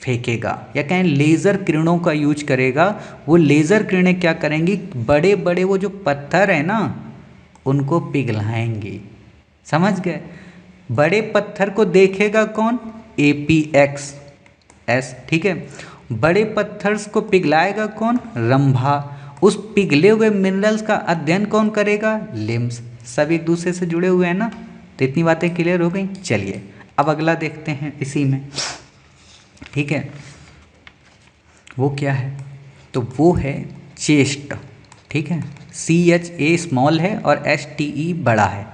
[SPEAKER 1] फेंकेगा या कहें लेज़र किरणों का यूज करेगा। वो लेज़र किरणें क्या करेंगी, बड़े बड़े वो जो पत्थर है ना उनको पिघलाएंगी, समझ गए। बड़े पत्थर को देखेगा कौन, APXS, ठीक है। बड़े पत्थर्स को पिघलाएगा कौन, रंभा। उस पिघले हुए मिनरल्स का अध्ययन कौन करेगा, लिम्स। सब एक दूसरे से जुड़े हुए हैं ना। तो इतनी बातें क्लियर हो गई। चलिए अब अगला देखते हैं इसी में, ठीक है। वो क्या है, तो वो है चेस्ट, ठीक है। CHA स्मॉल है और STE बड़ा है।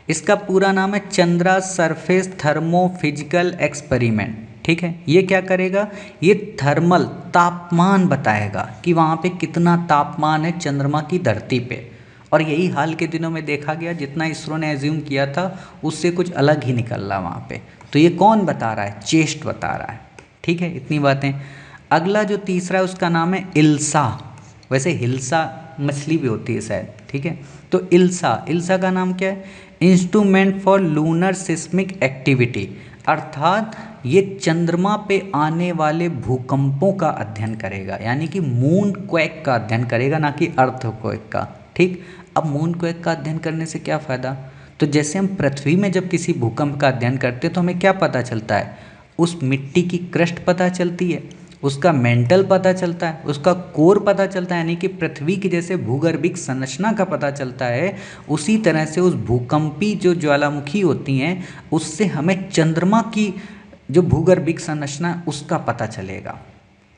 [SPEAKER 1] इसका पूरा नाम है चंद्रा सरफेस थर्मोफिजिकल एक्सपेरिमेंट, ठीक है। ये क्या करेगा, ये थर्मल तापमान बताएगा कि वहाँ पे कितना तापमान है चंद्रमा की धरती पे। और यही हाल के दिनों में देखा गया, जितना इसरो ने एज्यूम किया था उससे कुछ अलग ही निकल रहा वहाँ पे। तो ये कौन बता रहा है, चेस्ट बता रहा है, ठीक है। इतनी बातें। अगला जो तीसरा है उसका नाम है इल्सा। वैसे हिल्सा मछली भी होती है शायद, ठीक है। तो इल्सा का नाम क्या है, instrument for lunar seismic activity, अर्थात ये चंद्रमा पे आने वाले भूकंपों का अध्ययन करेगा, यानी कि मून क्वेक का अध्ययन करेगा, ना कि अर्थ क्वेक का, ठीक। अब मून क्वेक का अध्ययन करने से क्या फ़ायदा, तो जैसे हम पृथ्वी में जब किसी भूकंप का अध्ययन करते हैं तो हमें क्या पता चलता है, उस मिट्टी की क्रस्ट पता चलती है, उसका मेंटल पता चलता है, उसका कोर पता चलता है, यानी कि पृथ्वी की जैसे भूगर्भिक संरचना का पता चलता है, उसी तरह से उस भूकंपी जो ज्वालामुखी होती हैं उससे हमें चंद्रमा की जो भूगर्भिक संरचना उसका पता चलेगा।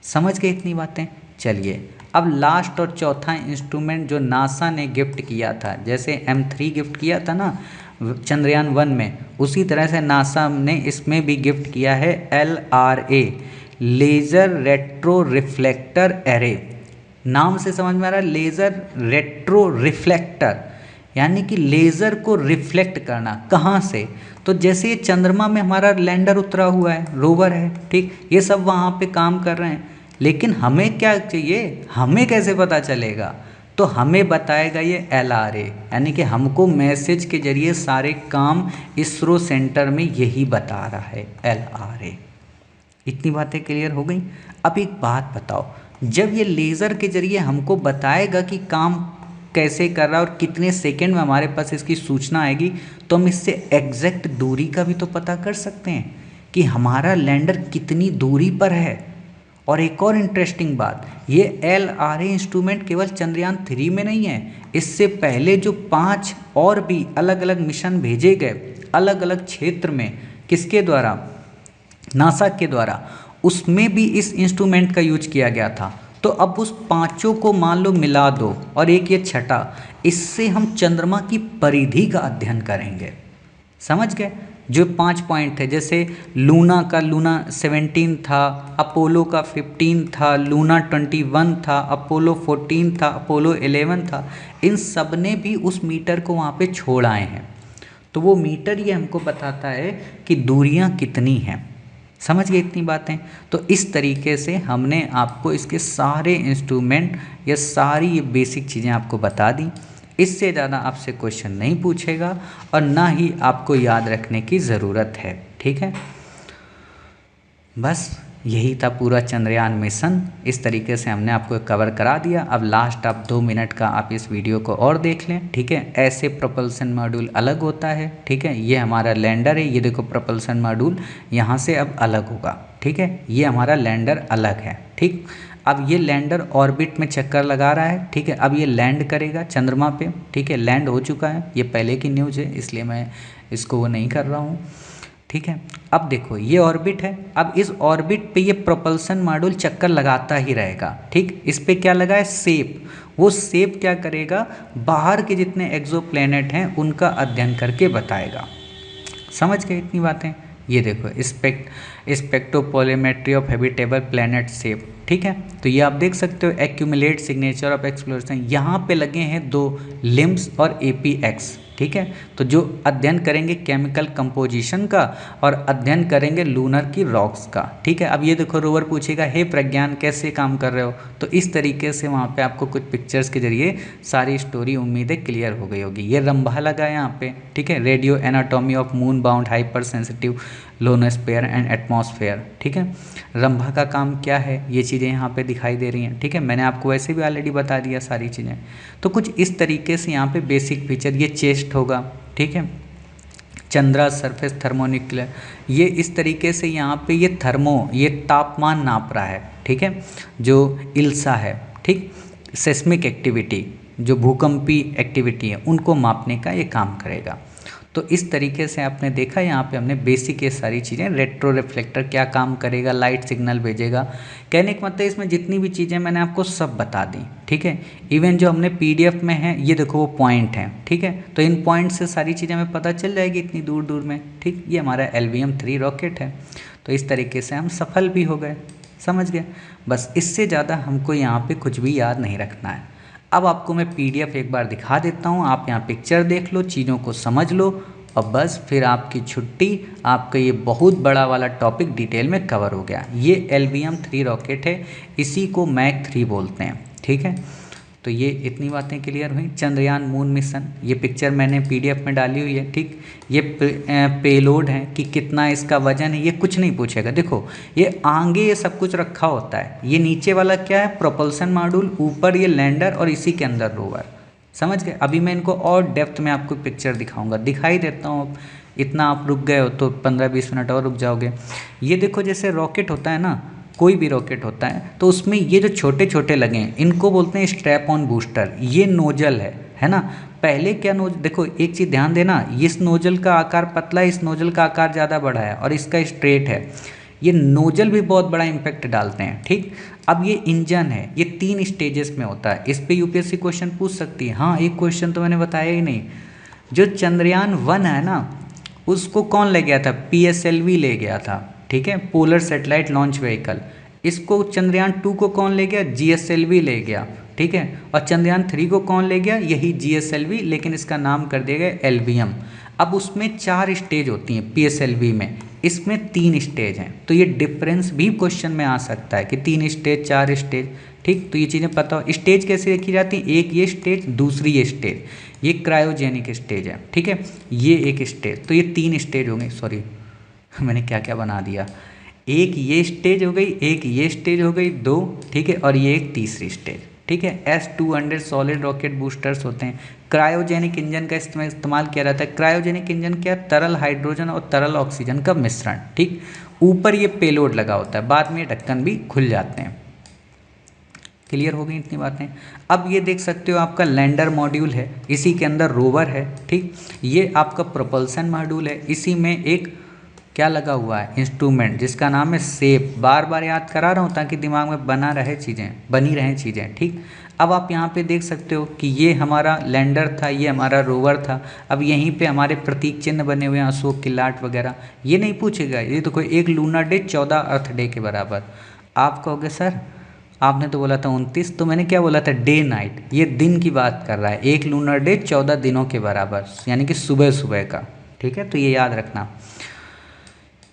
[SPEAKER 1] समझ गए इतनी बातें। चलिए अब लास्ट और चौथा इंस्ट्रूमेंट जो नासा ने गिफ्ट किया था, जैसे M3 गिफ्ट किया था ना चंद्रयान 1 में, उसी तरह से नासा ने इसमें भी गिफ्ट किया है LRA, laser retro reflector array. नाम से समझ में आ रहा है, लेज़र रेट्रो रिफ्लेक्टर, यानी कि लेज़र को रिफ्लेक्ट करना। कहाँ से, तो जैसे ये चंद्रमा में हमारा लैंडर उतरा हुआ है, रोवर है, ठीक, ये सब वहाँ पे काम कर रहे हैं, लेकिन हमें क्या चाहिए, हमें कैसे पता चलेगा, तो हमें बताएगा ये LRA, यानी कि हमको मैसेज के जरिए सारे काम इसरो सेंटर में यही बता रहा है, LRA। इतनी बातें क्लियर हो गई। अब एक बात बताओ, जब ये लेज़र के जरिए हमको बताएगा कि काम कैसे कर रहा है और कितने सेकंड में हमारे पास इसकी सूचना आएगी, तो हम इससे एग्जैक्ट दूरी का भी तो पता कर सकते हैं कि हमारा लैंडर कितनी दूरी पर है। और एक और इंटरेस्टिंग बात, ये LRA इंस्ट्रूमेंट केवल चंद्रयान 3 में नहीं है, इससे पहले जो 5 और भी अलग अलग मिशन भेजे गए अलग अलग क्षेत्र में, किसके द्वारा, नासा के द्वारा, उसमें भी इस इंस्ट्रूमेंट का यूज किया गया था। तो अब उस पांचों को मान लो मिला दो और एक ये छठा, इससे हम चंद्रमा की परिधि का अध्ययन करेंगे। समझ गए? जो 5 पॉइंट थे, जैसे लूना 17 था, अपोलो का 15 था, लूना 21 था, अपोलो 14 था, अपोलो 11 था, इन सब ने भी उस मीटर को वहाँ पे छोड़ आए हैं। तो वो मीटर ये हमको बताता है कि दूरियाँ कितनी हैं। समझ गए इतनी बातें? तो इस तरीके से हमने आपको इसके सारे इंस्ट्रूमेंट या सारी ये बेसिक चीज़ें आपको बता दी। इससे ज़्यादा आपसे क्वेश्चन नहीं पूछेगा और ना ही आपको याद रखने की ज़रूरत है। ठीक है, बस यही था पूरा चंद्रयान मिशन। इस तरीके से हमने आपको कवर करा दिया। अब लास्ट आप 2 मिनट का आप इस वीडियो को और देख लें। ठीक है, ऐसे प्रोपल्सन मॉड्यूल अलग होता है। ठीक है, ये हमारा लैंडर है, ये देखो प्रोपल्सन मॉड्यूल यहाँ से अब अलग होगा। ठीक है, ये हमारा लैंडर अलग है। ठीक, अब ये लैंडर ऑर्बिट में चक्कर लगा रहा है। ठीक है, अब ये लैंड करेगा चंद्रमा पे। ठीक है, लैंड हो चुका है, ये पहले की न्यूज़ है इसलिए मैं इसको वो नहीं कर रहा हूँ। ठीक है, अब देखो ये ऑर्बिट है, अब इस ऑर्बिट पे ये प्रोपल्सन मॉड्यूल चक्कर लगाता ही रहेगा। ठीक, इस पे क्या लगा है, सेप। वो सेप क्या करेगा, बाहर के जितने एक्सोप्लैनेट हैं उनका अध्ययन करके बताएगा। समझ गए इतनी बातें? ये देखो स्पेक्ट्रोपोलोमेट्री ऑफ हैबिटेबल प्लैनेट सेप। ठीक है, तो ये आप देख सकते हो, एक्यूमुलेट सिग्नेचर ऑफ एक्सप्लोरेशन, यहाँ पे लगे हैं 2 लिम्स और APX। ठीक है, तो जो अध्ययन करेंगे केमिकल कंपोजिशन का और अध्ययन करेंगे लूनर की रॉक्स का। ठीक है, अब ये देखो रोवर पूछेगा, हे प्रज्ञान कैसे काम कर रहे हो, तो इस तरीके से वहाँ पे आपको कुछ पिक्चर्स के जरिए सारी स्टोरी उम्मीद है क्लियर हो गई होगी। ये रंभा लगा है यहाँ पे। ठीक है, radio anatomy of moon bound hyper sensitive ionosphere and atmosphere. ठीक है, रंभा का काम क्या है, ये चीज़ें यहाँ पे दिखाई दे रही हैं। ठीक है, मैंने आपको वैसे भी ऑलरेडी बता दिया सारी चीज़ें। तो कुछ इस तरीके से यहाँ पे बेसिक फीचर, ये चेस्ट होगा। ठीक है, चंद्रा सरफेस थर्मोन्यूक्लियर, ये इस तरीके से यहाँ पे ये तापमान नाप रहा है। ठीक है, जो इल्सा है, ठीक, सेस्मिक एक्टिविटी, जो भूकंपी एक्टिविटी है उनको मापने का ये काम करेगा। तो इस तरीके से आपने देखा, यहाँ पे हमने बेसिक ये सारी चीज़ें, रेट्रो रिफ्लेक्टर क्या काम करेगा, लाइट सिग्नल भेजेगा। कहने का मतलब इसमें जितनी भी चीज़ें मैंने आपको सब बता दी। ठीक है, इवन जो हमने PDF में है, ये देखो वो पॉइंट हैं। ठीक है, तो इन पॉइंट से सारी चीज़ें हमें पता चल जाएगी इतनी दूर दूर में। ठीक, ये हमारा LVM-3 रॉकेट है। तो इस तरीके से हम सफल भी हो गए। समझ गए? बस इससे ज़्यादा हमको यहाँ पर कुछ भी याद नहीं रखना है। अब आपको मैं PDF एक बार दिखा देता हूँ, आप यहाँ पिक्चर देख लो, चीज़ों को समझ लो और बस फिर आपकी छुट्टी। आपका ये बहुत बड़ा वाला टॉपिक डिटेल में कवर हो गया। ये LVM-3 रॉकेट है, इसी को मैक 3 बोलते हैं। ठीक है, तो ये इतनी बातें क्लियर हुई। चंद्रयान मून मिशन, ये पिक्चर मैंने PDF में डाली हुई है। ठीक, ये पेलोड है कि कितना इसका वजन है, ये कुछ नहीं पूछेगा। देखो ये आगे ये सब कुछ रखा होता है, ये नीचे वाला क्या है, प्रोपल्सन मॉड्यूल, ऊपर ये लैंडर और इसी के अंदर रोवर। समझ गए? अभी मैं इनको और डेप्थ में आपको पिक्चर दिखाऊंगा, दिखाई देता हूँ। इतना आप रुक गए हो तो 15-20 मिनट और रुक जाओगे। ये देखो, जैसे रॉकेट होता है ना, कोई भी रॉकेट होता है, तो उसमें ये जो छोटे छोटे लगे हैं इनको बोलते हैं स्ट्रैप ऑन बूस्टर। ये नोजल है ना। पहले क्या देखो एक चीज़ ध्यान देना, इस नोजल का आकार पतला है, इस नोजल का आकार ज़्यादा बड़ा है और इसका स्ट्रेट है। ये नोजल भी बहुत बड़ा इम्पैक्ट डालते हैं। ठीक, अब ये इंजन है, ये 3 स्टेजेस में होता है। इस पे UPSC क्वेश्चन पूछ सकती है। हाँ, एक क्वेश्चन तो मैंने बताया ही नहीं, जो चंद्रयान 1 है ना, उसको कौन ले गया था, PSLV ले गया था। ठीक है, पोलर सैटेलाइट लॉन्च व्हीकल। इसको चंद्रयान 2 को कौन ले गया, GSLV ले गया। ठीक है, और चंद्रयान 3 को कौन ले गया, यही GSLV, लेकिन इसका नाम कर दिया गया LVM। अब उसमें 4 स्टेज होती हैं PSLV में, इसमें 3 स्टेज हैं। तो ये डिफरेंस भी क्वेश्चन में आ सकता है कि 3 स्टेज 4 स्टेज। ठीक, तो ये चीज़ें पता हो। स्टेज कैसे लिखी जाती है, एक ये स्टेज, दूसरी ये स्टेज, ये क्रायोजेनिक स्टेज है। ठीक है, ये एक स्टेज, तो ये 3 स्टेज होंगे। सॉरी मैंने क्या क्या बना दिया, एक ये स्टेज हो गई, एक ये स्टेज हो गई, 2। ठीक है, और ये एक तीसरी स्टेज। ठीक है। S-200 सॉलिड रॉकेट बूस्टर्स होते हैं। क्रायोजेनिक इंजन का इस्तेमाल किया जाता है। क्रायोजेनिक इंजन क्या, तरल हाइड्रोजन और तरल ऑक्सीजन का मिश्रण, ठीक। ऊपर ये पेलोड लगा होता है, बाद में ये ढक्कन भी खुल जाते हैं। क्लियर हो गई इतनी बातें। अब ये देख सकते हो आपका लैंडर मॉड्यूल है, इसी के अंदर रोवर है, ठीक। ये आपका प्रोपल्सन मॉड्यूल है, इसी में एक क्या लगा हुआ है, इंस्ट्रूमेंट, जिसका नाम है सेप। बार बार याद करा रहा हूँ ताकि दिमाग में बनी रहें चीज़ें, ठीक। अब आप यहाँ पे देख सकते हो कि ये हमारा लैंडर था, ये हमारा रोवर था। अब यहीं पे हमारे प्रतीक चिन्ह बने हुए हैं, अशोक की लाट वगैरह। ये नहीं पूछेगा, ये तो कोई एक लूनर डे 14 अर्थ डे के बराबर। आप कहोगे सर आपने तो बोला था 29, तो मैंने क्या बोला था, डे नाइट। ये दिन की बात कर रहा है, एक लूनर डे 14 दिनों के बराबर, यानी कि सुबह सुबह का, ठीक है। तो ये याद रखना।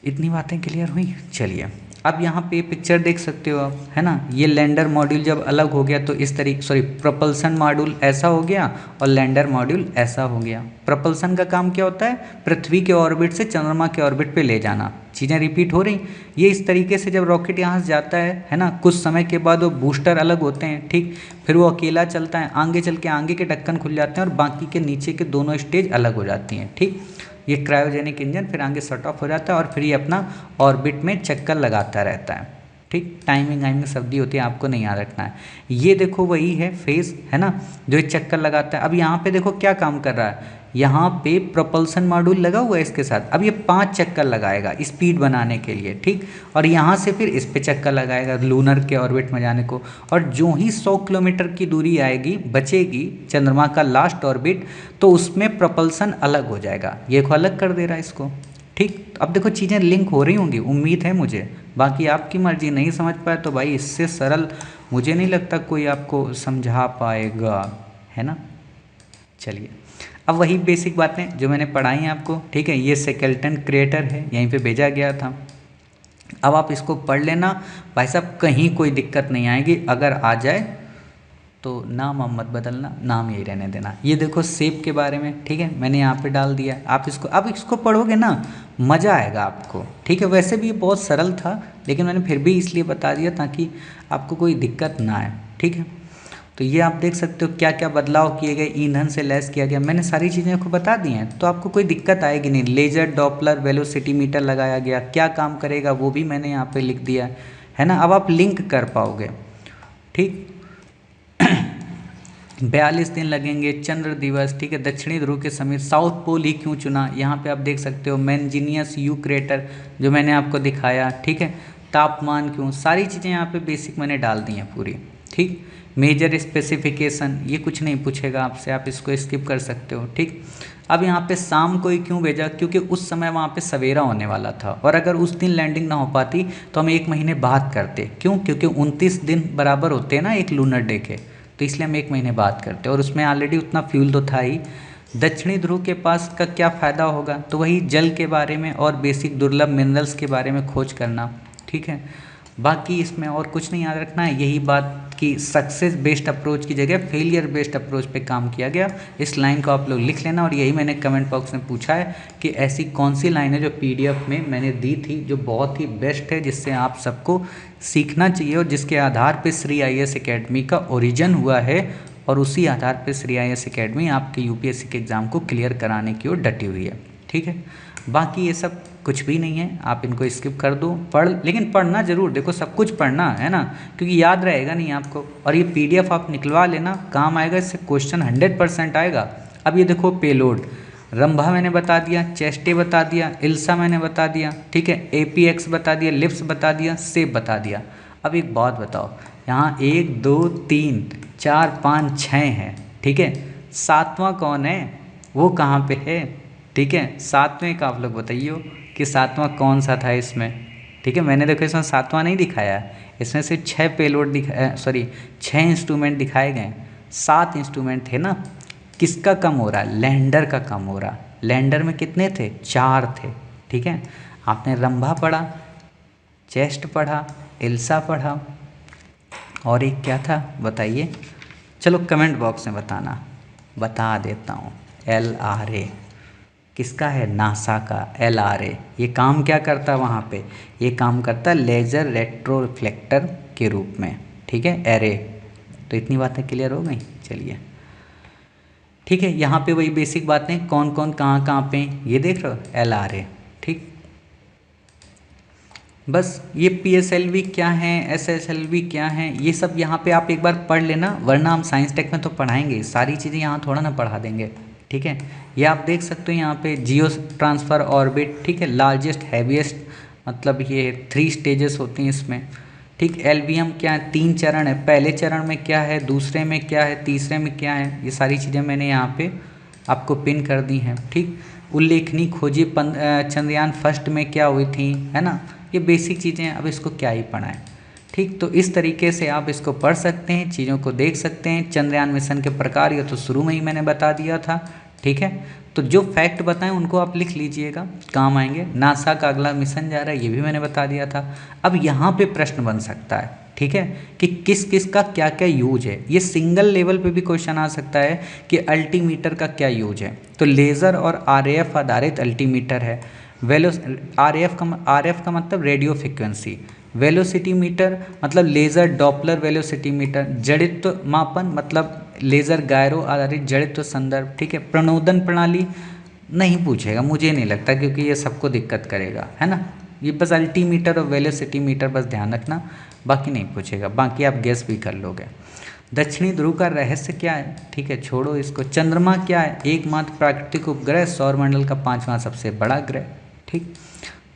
[SPEAKER 1] इतनी बातें क्लियर हुई। चलिए अब यहाँ पे पिक्चर देख सकते हो आप, है ना। ये लैंडर मॉड्यूल जब अलग हो गया तो इस तरीके, प्रोपल्सन मॉड्यूल ऐसा हो गया और लैंडर मॉड्यूल ऐसा हो गया। प्रोपल्सन का काम क्या होता है, पृथ्वी के ऑर्बिट से चंद्रमा के ऑर्बिट पे ले जाना। चीज़ें रिपीट हो रही। ये इस तरीके से जब रॉकेट यहाँ से जाता है ना, कुछ समय के बाद वो बूस्टर अलग होते हैं, ठीक। फिर वो अकेला चलता है, आगे चल के आगे के ढक्कन खुल जाते हैं और बाकी के नीचे के दोनों स्टेज अलग हो जाती हैं, ठीक। ये क्रायोजेनिक इंजन फिर आगे शट ऑफ हो जाता है और फिर ये अपना ऑर्बिट में चक्कर लगाता रहता है, ठीक। टाइमिंग शब्दी होती है, आपको नहीं याद रखना है। ये देखो वही है फेस, है ना, जो एक चक्कर लगाता है। अब यहाँ पे देखो क्या काम कर रहा है, यहाँ पे प्रोपल्सन मॉड्यूल लगा हुआ है इसके साथ। अब ये 5 चक्कर लगाएगा स्पीड बनाने के लिए, ठीक। और यहाँ से फिर इस पे चक्कर लगाएगा लूनर के ऑर्बिट में जाने को। और जो ही 100 किलोमीटर की दूरी आएगी बचेगी चंद्रमा का लास्ट ऑर्बिट, तो उसमें प्रोपल्सन अलग हो जाएगा। ये को अलग कर दे रहा है इसको, ठीक। अब देखो चीज़ें लिंक हो रही होंगी, उम्मीद है मुझे। बाकी आपकी मर्जी, नहीं समझ पाए तो भाई इससे सरल मुझे नहीं लगता कोई आपको समझा पाएगा, है ना। चलिए अब वही बेसिक बातें जो मैंने पढ़ाई हैं आपको, ठीक है। ये स्केलेटन क्रेटर है, यहीं पे भेजा गया था। अब आप इसको पढ़ लेना भाई साहब, कहीं कोई दिक्कत नहीं आएगी। अगर आ जाए तो नाम मत बदलना, नाम यही रहने देना। ये देखो सेब के बारे में, ठीक है, मैंने यहाँ पे डाल दिया। आप इसको अब इसको पढ़ोगे ना मज़ा आएगा आपको, ठीक है। वैसे भी ये बहुत सरल था, लेकिन मैंने फिर भी इसलिए बता दिया ताकि आपको कोई दिक्कत ना आए, ठीक है। तो ये आप देख सकते हो क्या क्या बदलाव किए गए, ईंधन से लैस किया गया। मैंने सारी चीज़ें आपको बता दी हैं, तो आपको कोई दिक्कत आएगी नहीं। लेजर डॉपलर वेलोसिटी मीटर लगाया गया, क्या काम करेगा वो भी मैंने यहाँ पे लिख दिया है ना। अब आप लिंक कर पाओगे, ठीक। 42 दिन लगेंगे, चंद्र दिवस, ठीक है। दक्षिणी ध्रुव के समीप, साउथ पोल ही क्यों चुना, यहाँ पे आप देख सकते हो। मेंजिनियस यू क्रेटर जो मैंने आपको दिखाया, ठीक है। तापमान क्यों, सारी चीज़ें यहाँ पे बेसिक मैंने डाल दी हैं पूरी, ठीक। मेजर स्पेसिफिकेशन, ये कुछ नहीं पूछेगा आपसे, आप इसको स्किप कर सकते हो, ठीक। अब यहाँ पे शाम को ही क्यों भेजा, क्योंकि उस समय वहाँ पे सवेरा होने वाला था, और अगर उस दिन लैंडिंग ना हो पाती तो हम 1 महीने बाद करते। क्यों, क्योंकि 29 दिन बराबर होते हैं ना एक लूनर डे के, तो इसलिए हम 1 महीने बाद करते। और उसमें ऑलरेडी उतना फ्यूल तो था ही। दक्षिणी ध्रुव के पास का क्या फ़ायदा होगा, तो वही जल के बारे में और बेसिक दुर्लभ मिनरल्स के बारे में खोज करना, ठीक है। बाकी इसमें और कुछ नहीं याद रखना है, यही बात कि सक्सेस बेस्ड अप्रोच की जगह फेलियर बेस्ड अप्रोच पे काम किया गया। इस लाइन को आप लोग लिख लेना, और यही मैंने कमेंट बॉक्स में पूछा है कि ऐसी कौन सी लाइन है जो पीडीएफ में मैंने दी थी जो बहुत ही बेस्ट है, जिससे आप सबको सीखना चाहिए और जिसके आधार पे श्री IAS एकेडमी का ओरिजिन हुआ है, और उसी आधार पे श्री IAS एकेडमी आपके यूपीएससी के एग्ज़ाम को क्लियर कराने की ओर डटी हुई है, ठीक है। बाकी ये सब कुछ भी नहीं है, आप इनको स्किप कर दो। लेकिन पढ़ना जरूर, देखो सब कुछ पढ़ना है ना, क्योंकि याद रहेगा नहीं आपको। और ये PDF आप निकलवा लेना, काम आएगा, इससे क्वेश्चन 100% आएगा। अब ये देखो पेलोड, रंभा मैंने बता दिया, चेस्टे बता दिया, इल्सा मैंने बता दिया, ठीक है। APX बता दिया, लिप्स बता दिया, सेब बता दिया। अब एक बात बताओ, यहाँ 1 2 3 4 5 6 है, ठीक है। 7वां कौन है, वो कहाँ पे है, ठीक है। 7वें का आप लोग बताइए कि 7वां कौन सा था इसमें, ठीक है। मैंने देखो इसमें 7वां नहीं दिखाया, इसमें सिर्फ 6 पेलोड 6 इंस्ट्रूमेंट दिखाए गए। 7 इंस्ट्रूमेंट थे ना, किसका कम हो रहा है, लैंडर का कम हो रहा। लैंडर में कितने थे, 4 थे, ठीक है। आपने रंभा पढ़ा, चेस्ट पढ़ा, इल्सा पढ़ा, और एक क्या था बताइए, चलो कमेंट बॉक्स में बताना, बता देता हूँ। LRA किसका है, नासा का LRA। ये काम क्या करता है वहाँ पे, ये काम करता है लेज़र रेट्रो रिफ्लेक्टर के रूप में, ठीक है। एरे तो इतनी बातें क्लियर हो गई। चलिए ठीक है, यहाँ पे वही बेसिक बातें, कौन कौन कहाँ कहाँ पे, ये देख रहे हो LRA, ठीक। बस ये PSLV क्या है, SSLV क्या है, ये सब यहाँ पे आप एक बार पढ़ लेना, वरना हम साइंस टेक में तो पढ़ाएंगे, सारी चीज़ें यहाँ थोड़ा ना पढ़ा देंगे, ठीक है। ये आप देख सकते हो यहाँ पे जियो ट्रांसफ़र ऑर्बिट, ठीक है, लार्जेस्ट हैवीएस्ट, मतलब ये 3 स्टेजेस होती हैं इसमें, ठीक। LVM क्या है, 3 चरण है, पहले चरण में क्या है, दूसरे में क्या है, तीसरे में क्या है, ये सारी चीज़ें मैंने यहाँ पे आपको पिन कर दी हैं, ठीक। उल्लेखनीय खोजी चंद्रयान फर्स्ट में क्या हुई थी, है ना, ये बेसिक चीज़ें, अब इसको क्या ही पढ़ाएं, ठीक। तो इस तरीके से आप इसको पढ़ सकते हैं, चीज़ों को देख सकते हैं। चंद्रयान मिशन के प्रकार ये तो शुरू में ही मैंने बता दिया था, ठीक है। तो जो फैक्ट बताएं उनको आप लिख लीजिएगा, काम आएंगे। नासा का अगला मिशन जा रहा है, ये भी मैंने बता दिया था। अब यहाँ पे प्रश्न बन सकता है, ठीक है, कि किस किस का क्या क्या यूज है। ये सिंगल लेवल पे भी क्वेश्चन आ सकता है कि अल्टीमीटर का क्या यूज है। तो लेज़र और RF आधारित अल्टीमीटर है। RF का मतलब रेडियो फ्रिक्वेंसी, वेलोसिटी मीटर मतलब लेज़र डॉपलर वेलोसिटी मीटर, जड़ित्व मापन मतलब लेज़र गायरो आधारित जड़ित्व संदर्भ, ठीक है। प्रणोदन प्रणाली नहीं पूछेगा, मुझे नहीं लगता, क्योंकि ये सबको दिक्कत करेगा, है ना। ये बस अल्टीमीटर और वेलोसिटी मीटर बस ध्यान रखना, बाकी नहीं पूछेगा, बाकी आप गेस भी कर लोगे। दक्षिणी ध्रुव का रहस्य क्या है, ठीक है, छोड़ो इसको। चंद्रमा क्या है, एकमात्र प्राकृतिक उपग्रह, सौरमंडल का 5वां सबसे बड़ा ग्रह, ठीक।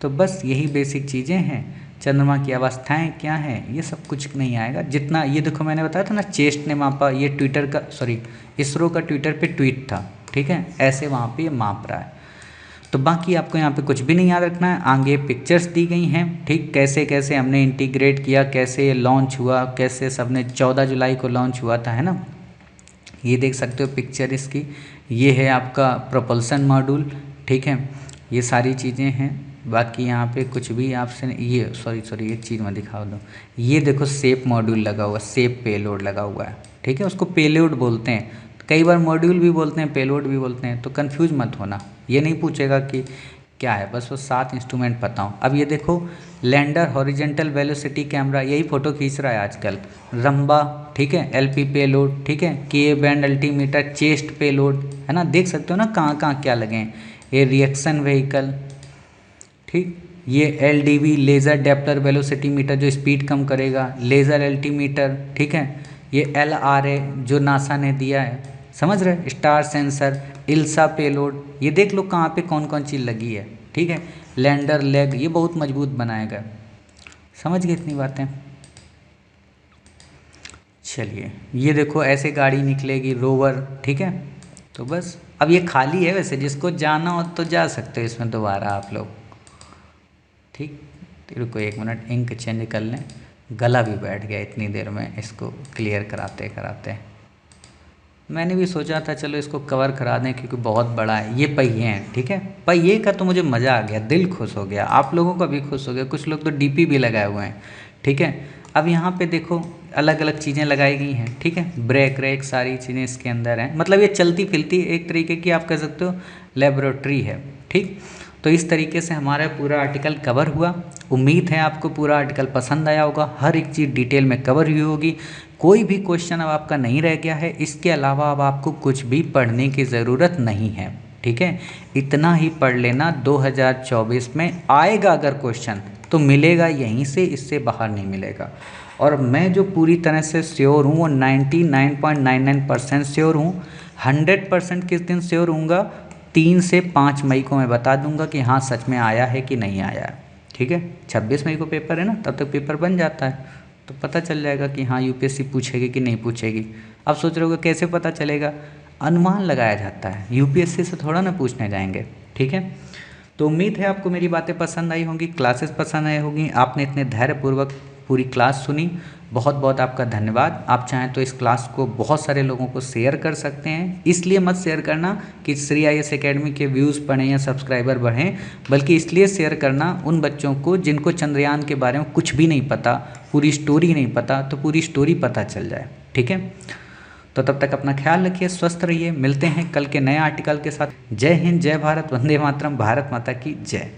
[SPEAKER 1] तो बस यही बेसिक चीज़ें हैं। चंद्रमा की अवस्थाएं क्या हैं, ये सब कुछ नहीं आएगा। जितना ये देखो मैंने बताया था ना, चेस्ट ने मापा, ये ट्विटर का इसरो का ट्विटर पे ट्वीट था, ठीक है, ऐसे वहाँ पे ये माप रहा है। तो बाकी आपको यहाँ पे कुछ भी नहीं याद रखना है। आगे पिक्चर्स दी गई हैं, ठीक, कैसे कैसे हमने इंटीग्रेट किया, कैसे ये लॉन्च हुआ, कैसे सबने 14 जुलाई को लॉन्च हुआ था, है ना। ये देख सकते हो पिक्चर इसकी, ये है आपका प्रोपल्सन मॉड्यूल, ठीक है, ये सारी चीज़ें हैं। बाकी यहाँ पे कुछ भी आपसे ये सॉरी एक चीज़ मैं दिखा दूँ, ये देखो सेप मॉड्यूल लगा हुआ, सेप पेलोड लगा हुआ है, ठीक है, उसको पेलोड बोलते हैं। कई बार मॉड्यूल भी बोलते हैं, पेलोड भी बोलते हैं, तो कंफ्यूज मत होना। ये नहीं पूछेगा कि क्या है, बस वो 7 इंस्ट्रूमेंट पता हो। अब ये देखो लैंडर हॉरिजेंटल वेलोसिटी कैमरा, यही फ़ोटो खींच रहा है आजकल। रंबा, ठीक है, LP पेलोड, ठीक है, के बैंड अल्टीमीटर, चेस्ट पेलोड, है ना, देख सकते हो ना कहाँ कहाँ क्या लगे हैं। ये रिएक्शन व्हीकल, ठीक, ये LDV लेज़र डेप्लर वेलोसिटी मीटर जो स्पीड कम करेगा, लेज़र अल्टीमीटर, ठीक है, ये LRA जो नासा ने दिया है, समझ रहे, स्टार सेंसर, इल्सा पेलोड, ये देख लो कहाँ पे कौन कौन चीज़ लगी है, ठीक है। लैंडर लेग, ये बहुत मजबूत बनाएगा, समझ गए इतनी बातें। चलिए ये देखो ऐसे गाड़ी निकलेगी, रोवर, ठीक है। तो बस अब ये खाली है, वैसे जिसको जाना हो तो जा सकते हो इसमें दोबारा आप लोग, ठीक। रुको 1 मिनट, इंक चेंज कर लें, गला भी बैठ गया इतनी देर में इसको क्लियर कराते कराते। मैंने भी सोचा था चलो इसको कवर करा दें क्योंकि बहुत बड़ा है। ये पहिए हैं, ठीक है, पहिए का तो मुझे मज़ा आ गया, दिल खुश हो गया, आप लोगों का भी खुश हो गया। कुछ लोग तो DP भी लगाए हुए हैं, ठीक है। अब यहाँ पे देखो अलग अलग चीज़ें लगाई गई हैं, ठीक है, ब्रेक रेक सारी चीज़ें इसके अंदर हैं, मतलब ये चलती फिरती एक तरीके की आप कह सकते हो लेबोरेटरी है, ठीक। तो इस तरीके से हमारा पूरा आर्टिकल कवर हुआ। उम्मीद है आपको पूरा आर्टिकल पसंद आया होगा, हर एक चीज़ डिटेल में कवर हुई होगी, कोई भी क्वेश्चन अब आपका नहीं रह गया है। इसके अलावा अब आपको कुछ भी पढ़ने की ज़रूरत नहीं है, ठीक है। इतना ही पढ़ लेना, 2024 में आएगा अगर क्वेश्चन तो मिलेगा यहीं से, इससे बाहर नहीं मिलेगा। और मैं जो पूरी तरह से श्योर हूँ वो 99.99% श्योर हूँ। 100% किस दिन श्योर हूँगा, 3 से 5 मई को मैं बता दूंगा कि हाँ सच में आया है कि नहीं आया है, ठीक है। 26 मई को पेपर है ना, तब तक पेपर बन जाता है, तो पता चल जाएगा कि हाँ UPSC पूछेगी कि नहीं पूछेगी। अब सोच रहे हो कैसे पता चलेगा, अनुमान लगाया जाता है, UPSC से थोड़ा ना पूछने जाएंगे, ठीक है। तो उम्मीद है आपको मेरी बातें पसंद आई होंगी, क्लासेस पसंद आई होंगी, आपने इतने धैर्यपूर्वक पूरी क्लास सुनी, बहुत बहुत आपका धन्यवाद। आप चाहें तो इस क्लास को बहुत सारे लोगों को शेयर कर सकते हैं, इसलिए मत शेयर करना कि श्री IAS एकेडमी के व्यूज़ बढ़ें या सब्सक्राइबर बढ़ें, बल्कि इसलिए शेयर करना उन बच्चों को जिनको चंद्रयान के बारे में कुछ भी नहीं पता, पूरी स्टोरी नहीं पता, तो पूरी स्टोरी पता चल जाए, ठीक है। तो तब तक अपना ख्याल रखिए, स्वस्थ रहिए, मिलते हैं कल के नए आर्टिकल के साथ। जय हिंद, जय भारत, वंदे मातरम, भारत माता की जय।